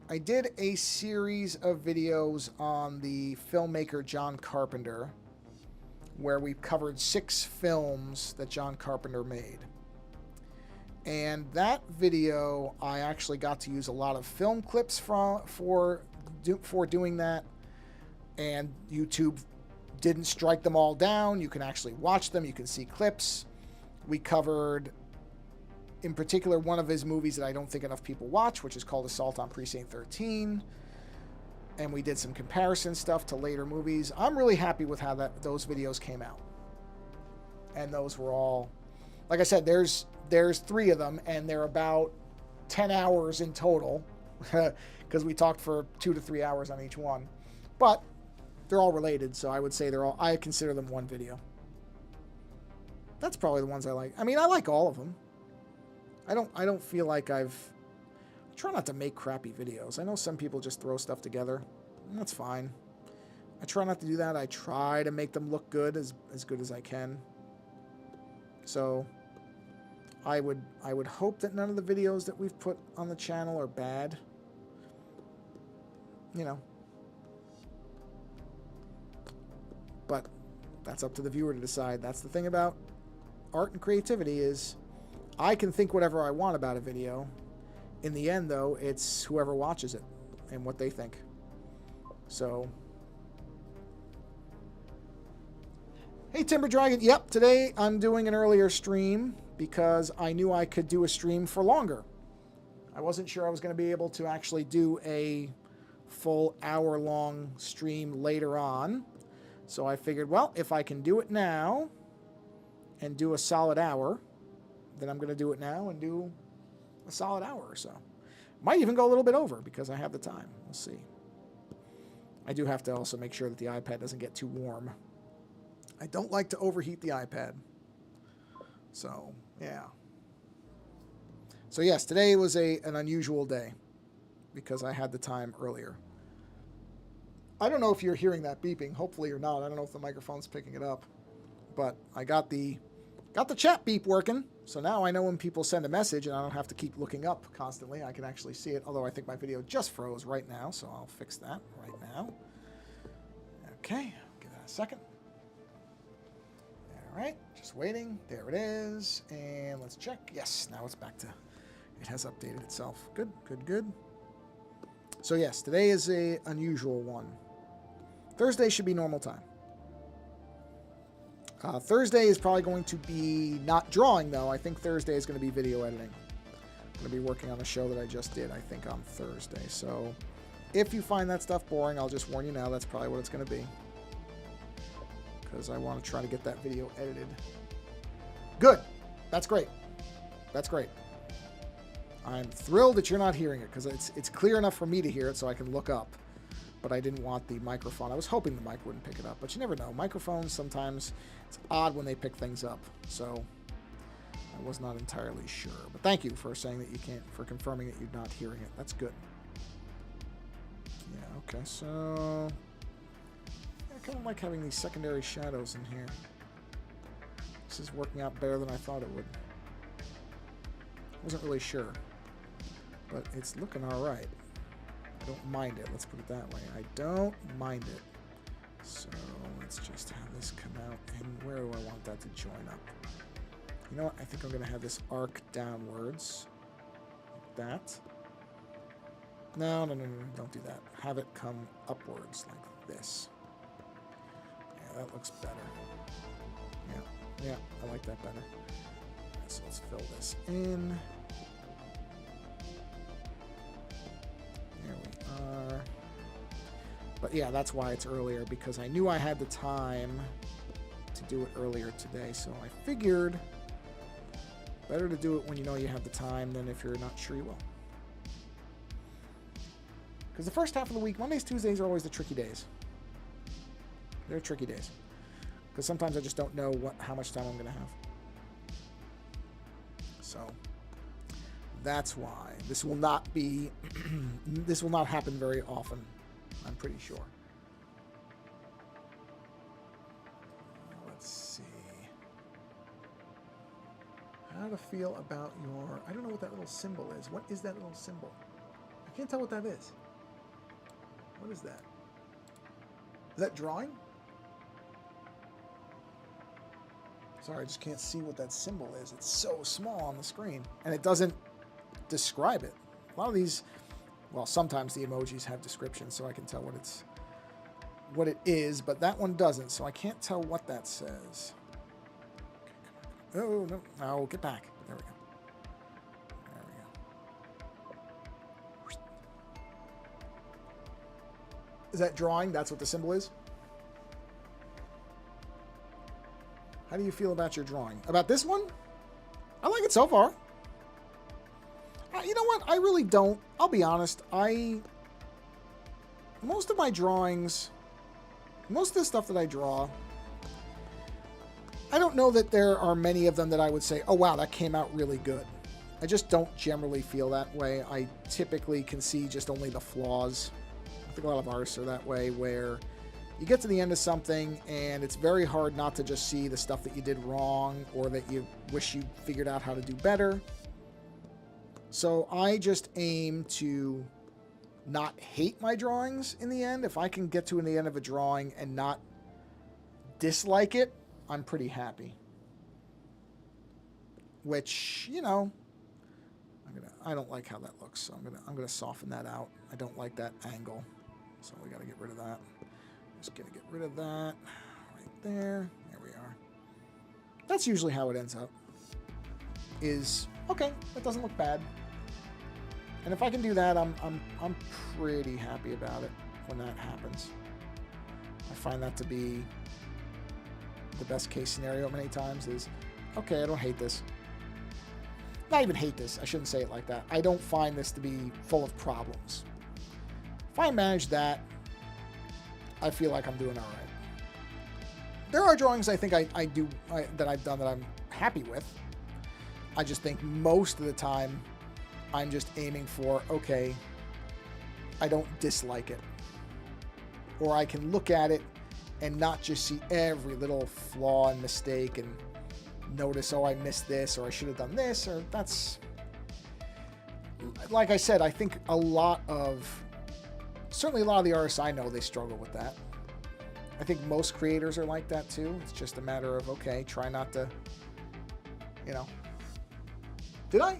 I did a series of videos on the filmmaker John Carpenter, where we covered 6 films that John Carpenter made. And that video, I actually got to use a lot of film clips for doing that. And YouTube didn't strike them all down. You can actually watch them. You can see clips. We covered, in particular, one of his movies that I don't think enough people watch, which is called Assault on Precinct 13. And we did some comparison stuff to later movies. I'm really happy with how those videos came out. And those were all, like I said, there's 3 of them, and they're about 10 hours in total, because we talked for 2 to 3 hours on each one. But they're all related, so I would say I consider them one video. That's probably the ones I like. I mean, I like all of them. I don't feel like I try not to make crappy videos. I know some people just throw stuff together, and that's fine. I try not to do that. I try to make them look good, as good as I can. So I would hope that none of the videos that we've put on the channel are bad. You know. But that's up to the viewer to decide. That's the thing about art and creativity, is I can think whatever I want about a video. In the end, though, it's whoever watches it and what they think. So, hey, Timber Dragon. Yep, today I'm doing an earlier stream because I knew I could do a stream for longer. I wasn't sure I was going to be able to actually do a full hour-long stream later on. So I figured, well, if I can do it now and do a solid hour, then I'm going to do it now and do a solid hour or so. Might even go a little bit over because I have the time. We'll see. I do have to also make sure that the iPad doesn't get too warm. I don't like to overheat the iPad. So, yeah. So, yes, today was an unusual day because I had the time earlier. I don't know if you're hearing that beeping. Hopefully you're not. I don't know if the microphone's picking it up. But I got the chat beep working. So now I know when people send a message and I don't have to keep looking up constantly. I can actually see it. Although I think my video just froze right now. So I'll fix that right now. Okay. Give that a second. All right. Just waiting. There it is. And let's check. Yes. Now it's back to... It has updated itself. Good, good, good. So yes, today is an unusual one. Thursday should be normal time. Thursday is probably going to be not drawing, though. I think Thursday is going to be video editing. I'm going to be working on a show that I just did, I think, on Thursday. So if you find that stuff boring, I'll just warn you now. That's probably what it's going to be. Because I want to try to get that video edited. Good. That's great. That's great. I'm thrilled that you're not hearing it because it's clear enough for me to hear it so I can look up. But I didn't want the microphone. I was hoping the mic wouldn't pick it up, but you never know. Microphones, sometimes it's odd when they pick things up. So I was not entirely sure. But thank you for saying that you can't, for confirming that you're not hearing it. That's good. Yeah, okay, so I kind of like having these secondary shadows in here. This is working out better than I thought it would. Wasn't really sure, but it's looking all right. I don't mind it. Let's put it that way. I don't mind it. So let's just have this come out. And where do I want that to join up? You know what? I think I'm going to have this arc downwards. Like that. No. Don't do that. Have it come upwards like this. Yeah, that looks better. Yeah, I like that better. Right, so let's fill this in. There we are. But yeah, that's why it's earlier, because I knew I had the time to do it earlier today. So I figured better to do it when you know you have the time than if you're not sure you will. Because the first half of the week, Mondays, Tuesdays are always the tricky days. They're tricky days. Because sometimes I just don't know how much time I'm going to have. So that's why this will not be this will not happen very often, I'm pretty sure. Let's see how to feel about your, I don't know what that little symbol is. What is that little symbol? I can't tell what that is. What is that? Is that drawing? Sorry, I just can't see what that symbol is. It's so small on the screen. And it doesn't describe it. A lot of these, well, sometimes the emojis have descriptions, so I can tell what it is, but that one doesn't, so I can't tell what that says. Okay, come on. Oh, no. No, get back. There we go. There we go. Is that drawing? That's what the symbol is? How do you feel about your drawing? About this one? I like it so far. You know what? I really don't. I'll be honest. Most of my drawings, most of the stuff that I draw, I don't know that there are many of them that I would say, oh, wow, that came out really good. I just don't generally feel that way. I typically can see just only the flaws. I think a lot of artists are that way, where you get to the end of something and it's very hard not to just see the stuff that you did wrong or that you wish you figured out how to do better. So I just aim to not hate my drawings in the end. If I can get to the end of a drawing and not dislike it, I'm pretty happy. Which, you know, I don't like how that looks, so I'm gonna soften that out. I don't like that angle, so we gotta get rid of that. Just gonna get rid of that right there. There we are. That's usually how it ends up. Is okay. That doesn't look bad. And if I can do that, I'm pretty happy about it when that happens. I find that to be the best case scenario many times is, okay, I don't hate this. Not even hate this. I shouldn't say it like that. I don't find this to be full of problems. If I manage that, I feel like I'm doing all right. There are drawings I think that I've done that I'm happy with. I just think most of the time I'm just aiming for, okay, I don't dislike it. Or I can look at it and not just see every little flaw and mistake and notice, oh, I missed this, or I should have done this, or that's... Like I said, I think certainly a lot of the artists I know, they struggle with that. I think most creators are like that too. It's just a matter of, okay, try not to, you know. Did I?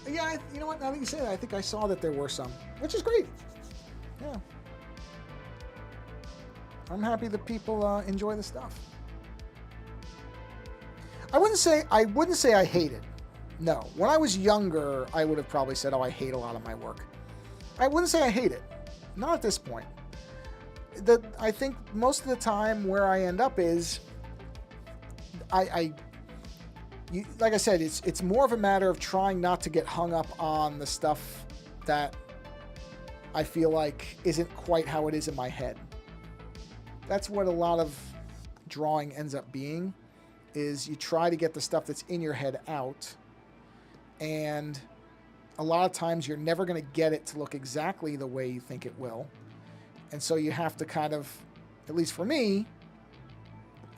Yeah, you know what, now that you say that, I think I saw that there were some, which is great. Yeah. I'm happy that people enjoy the stuff. I wouldn't say I hate it. No. When I was younger, I would have probably said, oh, I hate a lot of my work. I wouldn't say I hate it. Not at this point. I think most of the time where I end up is, like I said, it's more of a matter of trying not to get hung up on the stuff that I feel like isn't quite how it is in my head. That's what a lot of drawing ends up being, is you try to get the stuff that's in your head out, and a lot of times you're never going to get it to look exactly the way you think it will. And so you have to kind of, at least for me,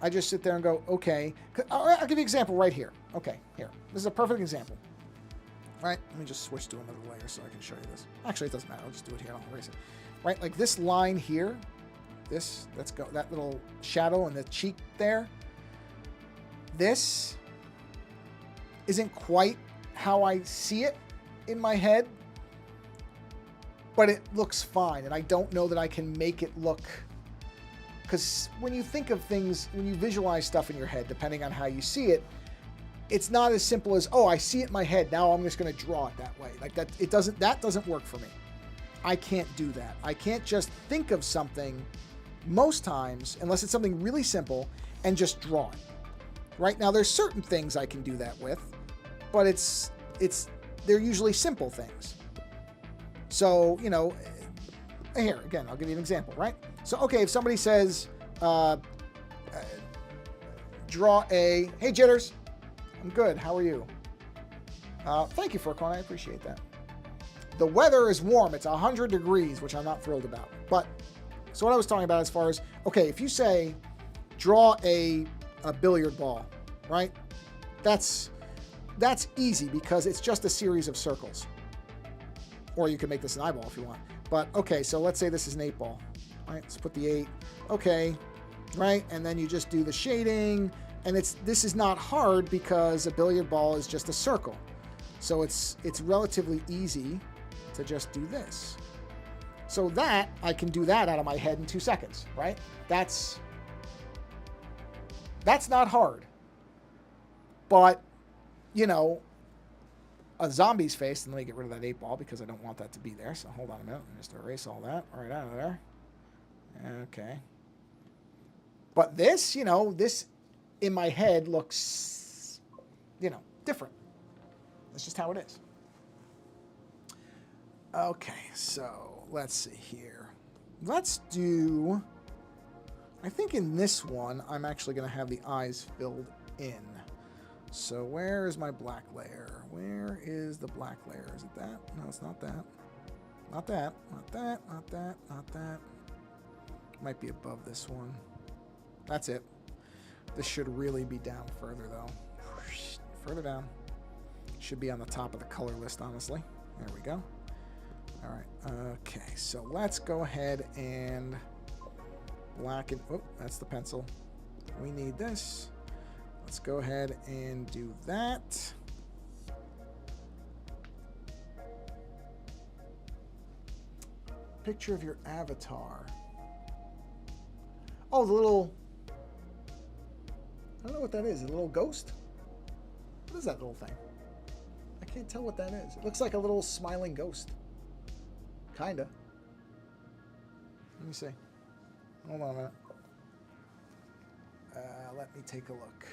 I just sit there and go, okay. I'll give you an example right here. Okay, here. This is a perfect example. Right? Let me just switch to another layer so I can show you this. Actually, it doesn't matter. I'll just do it here. I'll erase it. Right? Like this line here, that little shadow in the cheek there, this isn't quite how I see it in my head, but it looks fine, and I don't know that I can make it look, because when you think of things, when you visualize stuff in your head, depending on how you see it, it's not as simple as, oh, I see it in my head, now I'm just going to draw it that way. Like that, that doesn't work for me. I can't do that. I can't just think of something most times, unless it's something really simple, and just draw it. Right now, there's certain things I can do that with, but they're usually simple things. So, you know, here, again, I'll give you an example, right? So, okay, if somebody says, draw a, hey, Jitters, I'm good, how are you? Thank you, Furcon, I appreciate that. The weather is warm, it's 100 degrees, which I'm not thrilled about. But, so what I was talking about as far as, okay, if you say, draw a billiard ball, right? That's easy because it's just a series of circles. Or you can make this an eyeball if you want. But, okay, so let's say this is an 8 ball. All right, let's put the 8. Okay, right? And then you just do the shading. And this is not hard because a billiard ball is just a circle. So it's relatively easy to just do this. So that, I can do that out of my head in 2 seconds, right? That's not hard. But, you know, a zombie's face, and let me get rid of that 8 ball because I don't want that to be there. So hold on a minute. Let me just erase all that right out of there. Okay. But this, you know, this in my head looks, you know, different. That's just how it is. Okay, so let's see here. Let's do, I think in this one, I'm actually going to have the eyes filled in. So where is my black layer? Where is the black layer? Is it that? No, it's not that. Not that. Not that. Not that. Not that. Might be above this one. That's it. This should really be down further, though. Further down. Should be on the top of the color list, honestly. There we go. All right. Okay, so let's go ahead and blacken. Oh, that's the pencil. We need this. Let's go ahead and do that. Picture of your avatar. Oh, the little... I don't know what that is. A little ghost? What is that little thing? I Can't tell what that is. It looks like a little smiling ghost. Kinda. Let me see. Hold on a minute. Let me take a look.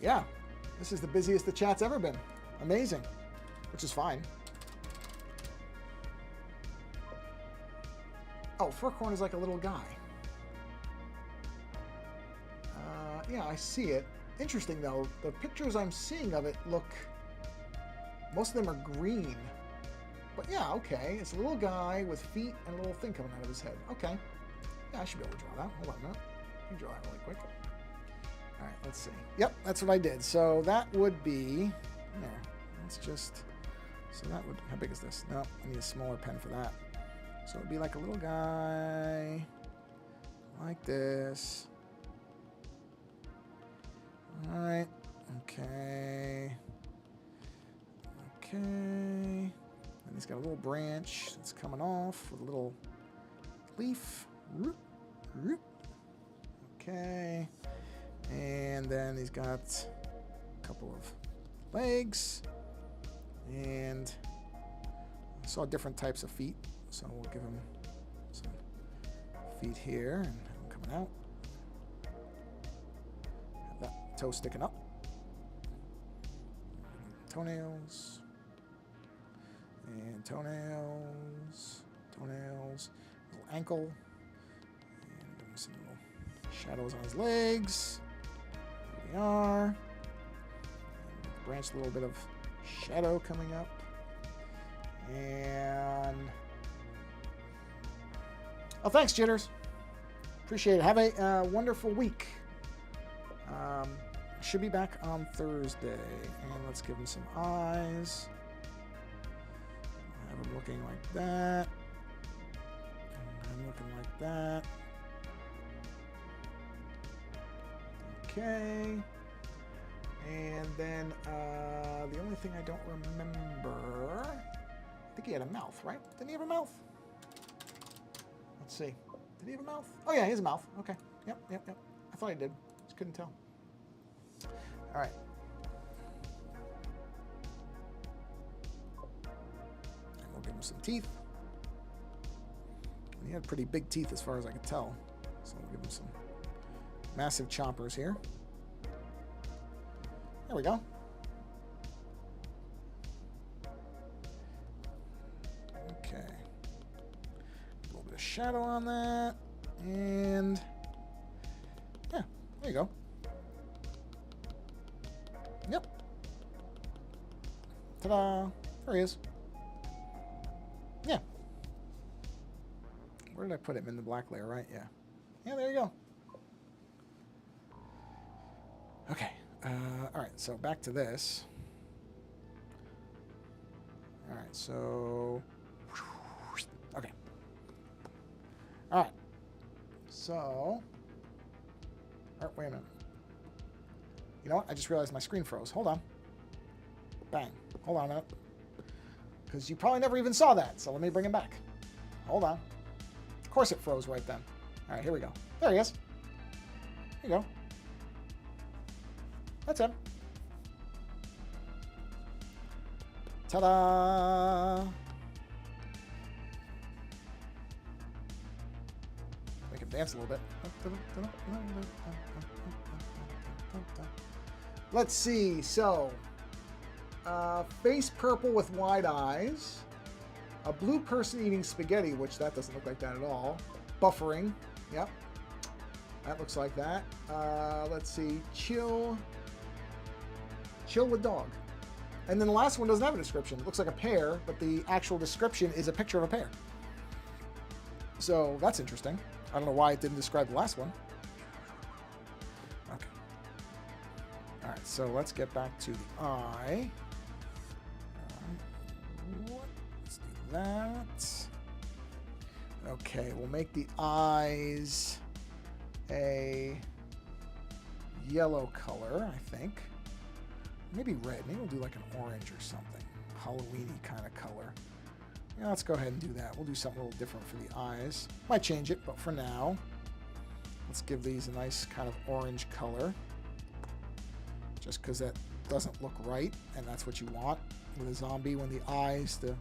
Yeah. This is the busiest the chat's ever been. Amazing. Which is fine. Oh, Furcorn is like a little guy. Yeah, I see it. Interesting, though. The pictures I'm seeing of it look... Most of them are green. But yeah, okay. It's a little guy with feet and a little thing coming out of his head. Okay. Yeah, I should be able to draw that. Hold on a minute. Let me draw that really quick. All right, let's see. Yep, that's what I did. So that would be... There. Let's just... So that would... How big is this? No, I need a smaller pen for that. So it would be like a little guy... Like this... All right. Okay. Okay. And he's got a little branch that's coming off with a little leaf. Okay. And then he's got a couple of legs. And I saw different types of feet. So we'll give him some feet here and have him coming out. Toe sticking up. Toenails. And toenails. Toenails. Little ankle. And give him some little shadows on his legs. There we are. And branch, a little bit of shadow coming up. And... Oh, thanks, Jitters. Appreciate it. Have a wonderful week. Should be back on Thursday. And let's give him some eyes. Have him looking like that. And I'm looking like that. Okay. And then the only thing I don't remember... I think he had a mouth, right? Didn't he have a mouth? Let's see. Did he have a mouth? Oh, yeah, he has a mouth. Okay. Yep. I thought he did. Just couldn't tell. All right. And we'll give him some teeth. And he had pretty big teeth as far as I could tell. So we'll give him some massive chompers here. There we go. Okay. A little bit of shadow on that. And yeah, there you go. Yep. Ta-da! There he is. Yeah. Where did I put him? In the black layer, right? Yeah. Yeah, there you go. Okay. All right, so back to this. All right, so... Okay. All right. So... Oh, wait a minute. You know what? I just realized my screen froze. Hold on. Bang. Hold on a minute. Because you probably never even saw that, so let me bring him back. Hold on. Of course it froze right then. All right, here we go. There he is. Here you go. That's him. Ta-da! Make him dance a little bit. Let's see. So, face purple with wide eyes. A blue person eating spaghetti, which that doesn't look like that at all. Buffering. Yep. That looks like that. Let's see. Chill with dog. And then the last one doesn't have a description. It looks like a pear, but the actual description is a picture of a pear. So that's interesting. I don't know why it didn't describe the last one. Okay. All right, so let's get back to the eye. Let's do that. Okay, we'll make the eyes a yellow color, I think. Maybe red. Maybe we'll do like an orange or something. Halloween-y kind of color. Yeah, let's go ahead and do that. We'll do something a little different for the eyes. Might change it, but for now, let's give these a nice kind of orange color. Just because that doesn't look right, and that's what you want with a zombie. When the eyes, you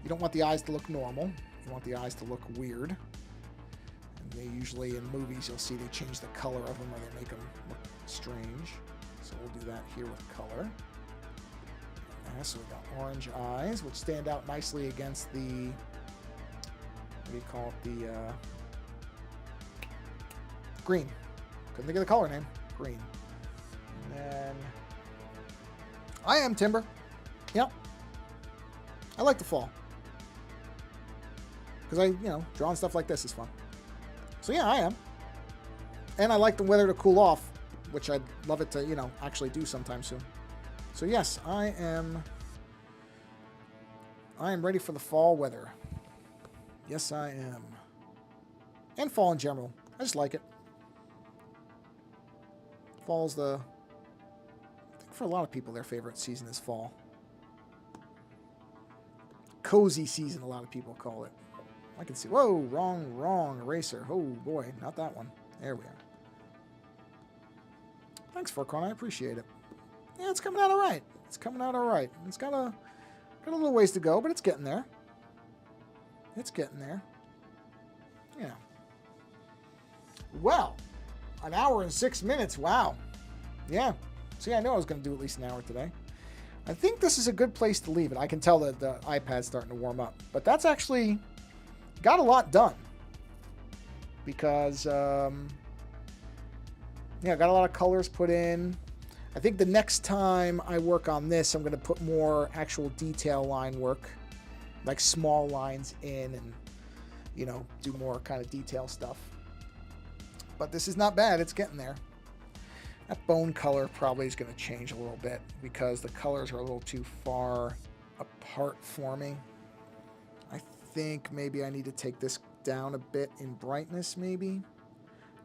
don't want the eyes to look normal. You want the eyes to look weird. And they usually, in movies, you'll see they change the color of them or they make them look strange. So we'll do that here with color. So we got orange eyes, which stand out nicely against the, what do you call it, the green. Couldn't think of the color name. Green. And then I am Timber. Yep. I like the fall. Because drawing stuff like this is fun. So yeah, I am. And I like the weather to cool off, which I'd love it to, actually do sometime soon. So yes, I am ready for the fall weather. Yes, I am. And fall in general. I just like it. Fall's I think for a lot of people, their favorite season is fall. Cozy season, a lot of people call it. I can see, whoa, wrong eraser. Oh boy, not that one. There we are. Thanks, Furcon, I appreciate it. Yeah, it's coming out all right. It's coming out all right. It's got a little ways to go, but it's getting there. It's getting there. Yeah. Well, an hour and 6 minutes. Wow. Yeah. See, I know I was going to do at least an hour today. I think this is a good place to leave it. I can tell that the iPad's starting to warm up. But that's actually got a lot done. Because, got a lot of colors put in. I think the next time I work on this, I'm going to put more actual detail line work, like small lines in and, do more kind of detail stuff. But this is not bad. It's getting there. That bone color probably is going to change a little bit because the colors are a little too far apart for me. I think maybe I need to take this down a bit in brightness, maybe.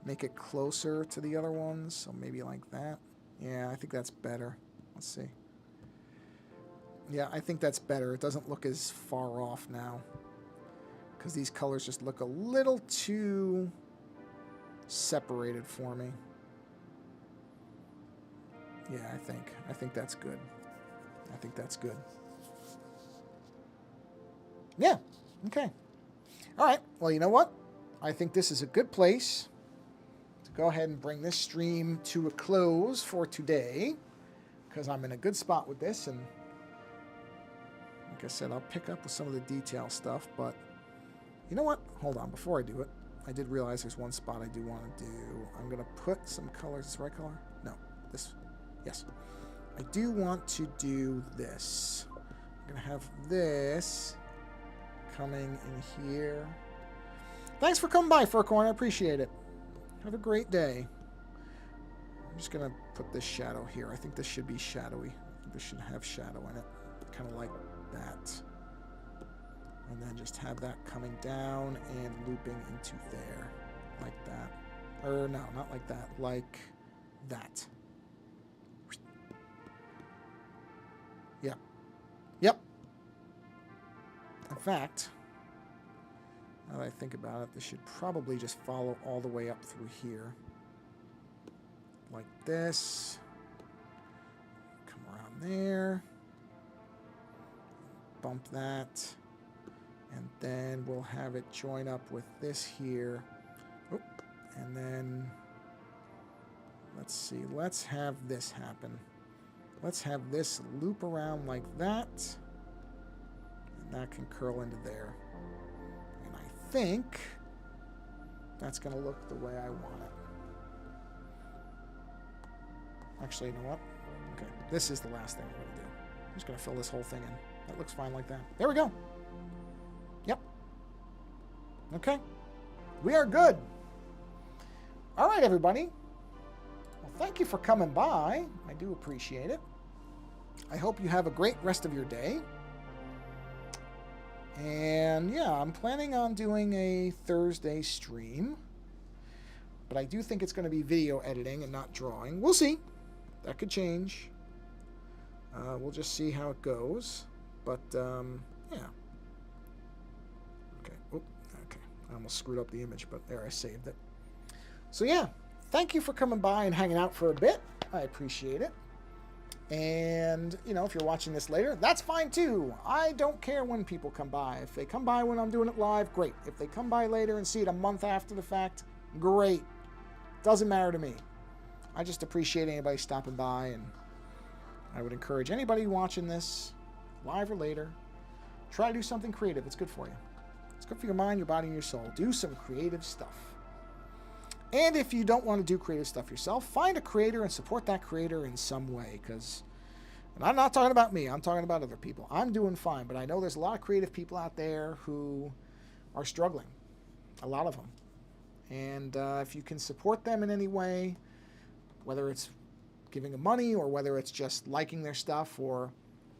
Make it closer to the other ones, so maybe like that. Yeah, I think that's better. Let's see. Yeah, I think that's better. It doesn't look as far off now. Because these colors just look a little too separated for me. Yeah, I think that's good. I think that's good. Yeah, okay. All right, well, you know what? I think this is a good place to go ahead and bring this stream to a close for today. Because I'm in a good spot with this, and like I said, I'll pick up with some of the detail stuff, but you know what? Hold on, before I do it, I did realize there's one spot I do want to do. I'm going to put some colors. Is this the right color? No, this. Yes. I do want to do this. I'm going to have this coming in here. Thanks for coming by, Furcorn. I appreciate it. Have a great day. I'm just going to put this shadow here. I think this should be shadowy. I think this should have shadow in it. Kind of like that. And then just have that coming down and looping into there. Like that. Or no, not like that. Like that. Yep. Yep. In fact, now that I think about it, this should probably just follow all the way up through here. Like this. Come around there. Bump that. And then we'll have it join up with this here. Oop. And then, let's see, let's have this happen. Let's have this loop around like that. And that can curl into there. And I think that's going to look the way I want it. Actually, you know what? Okay, this is the last thing we're going to do. I'm just going to fill this whole thing in. That looks fine like that. There we go. Yep. Okay. We are good. All right, everybody. Well, thank you for coming by. I do appreciate it. I hope you have a great rest of your day. And yeah, I'm planning on doing a Thursday stream. But I do think it's going to be video editing and not drawing. We'll see. That could change. We'll just see how it goes. But, yeah. Okay. Oh, okay. I almost screwed up the image, but there, I saved it. So, yeah. Thank you for coming by and hanging out for a bit. I appreciate it. And, you know, if you're watching this later, that's fine too. I don't care when people come by. If they come by when I'm doing it live, great. If they come by later and see it a month after the fact, great. Doesn't matter to me. I just appreciate anybody stopping by, and I would encourage anybody watching this, live or later, try to do something creative. It's good for you. It's good for your mind, your body, and your soul. Do some creative stuff. And if you don't want to do creative stuff yourself, find a creator and support that creator in some way. Because, and I'm not talking about me, I'm talking about other people. I'm doing fine, but I know there's a lot of creative people out there who are struggling. A lot of them. And if you can support them in any way, whether it's giving them money or whether it's just liking their stuff or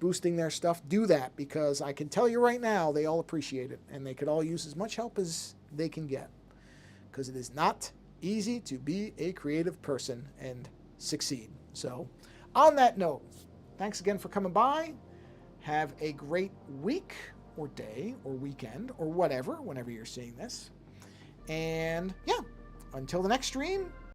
boosting their stuff, do that. Because I can tell you right now, they all appreciate it. And they could all use as much help as they can get. Because it is not easy to be a creative person and succeed. So, on that note, thanks again for coming by. Have a great week or day or weekend or whatever, whenever you're seeing this. And yeah, until the next stream,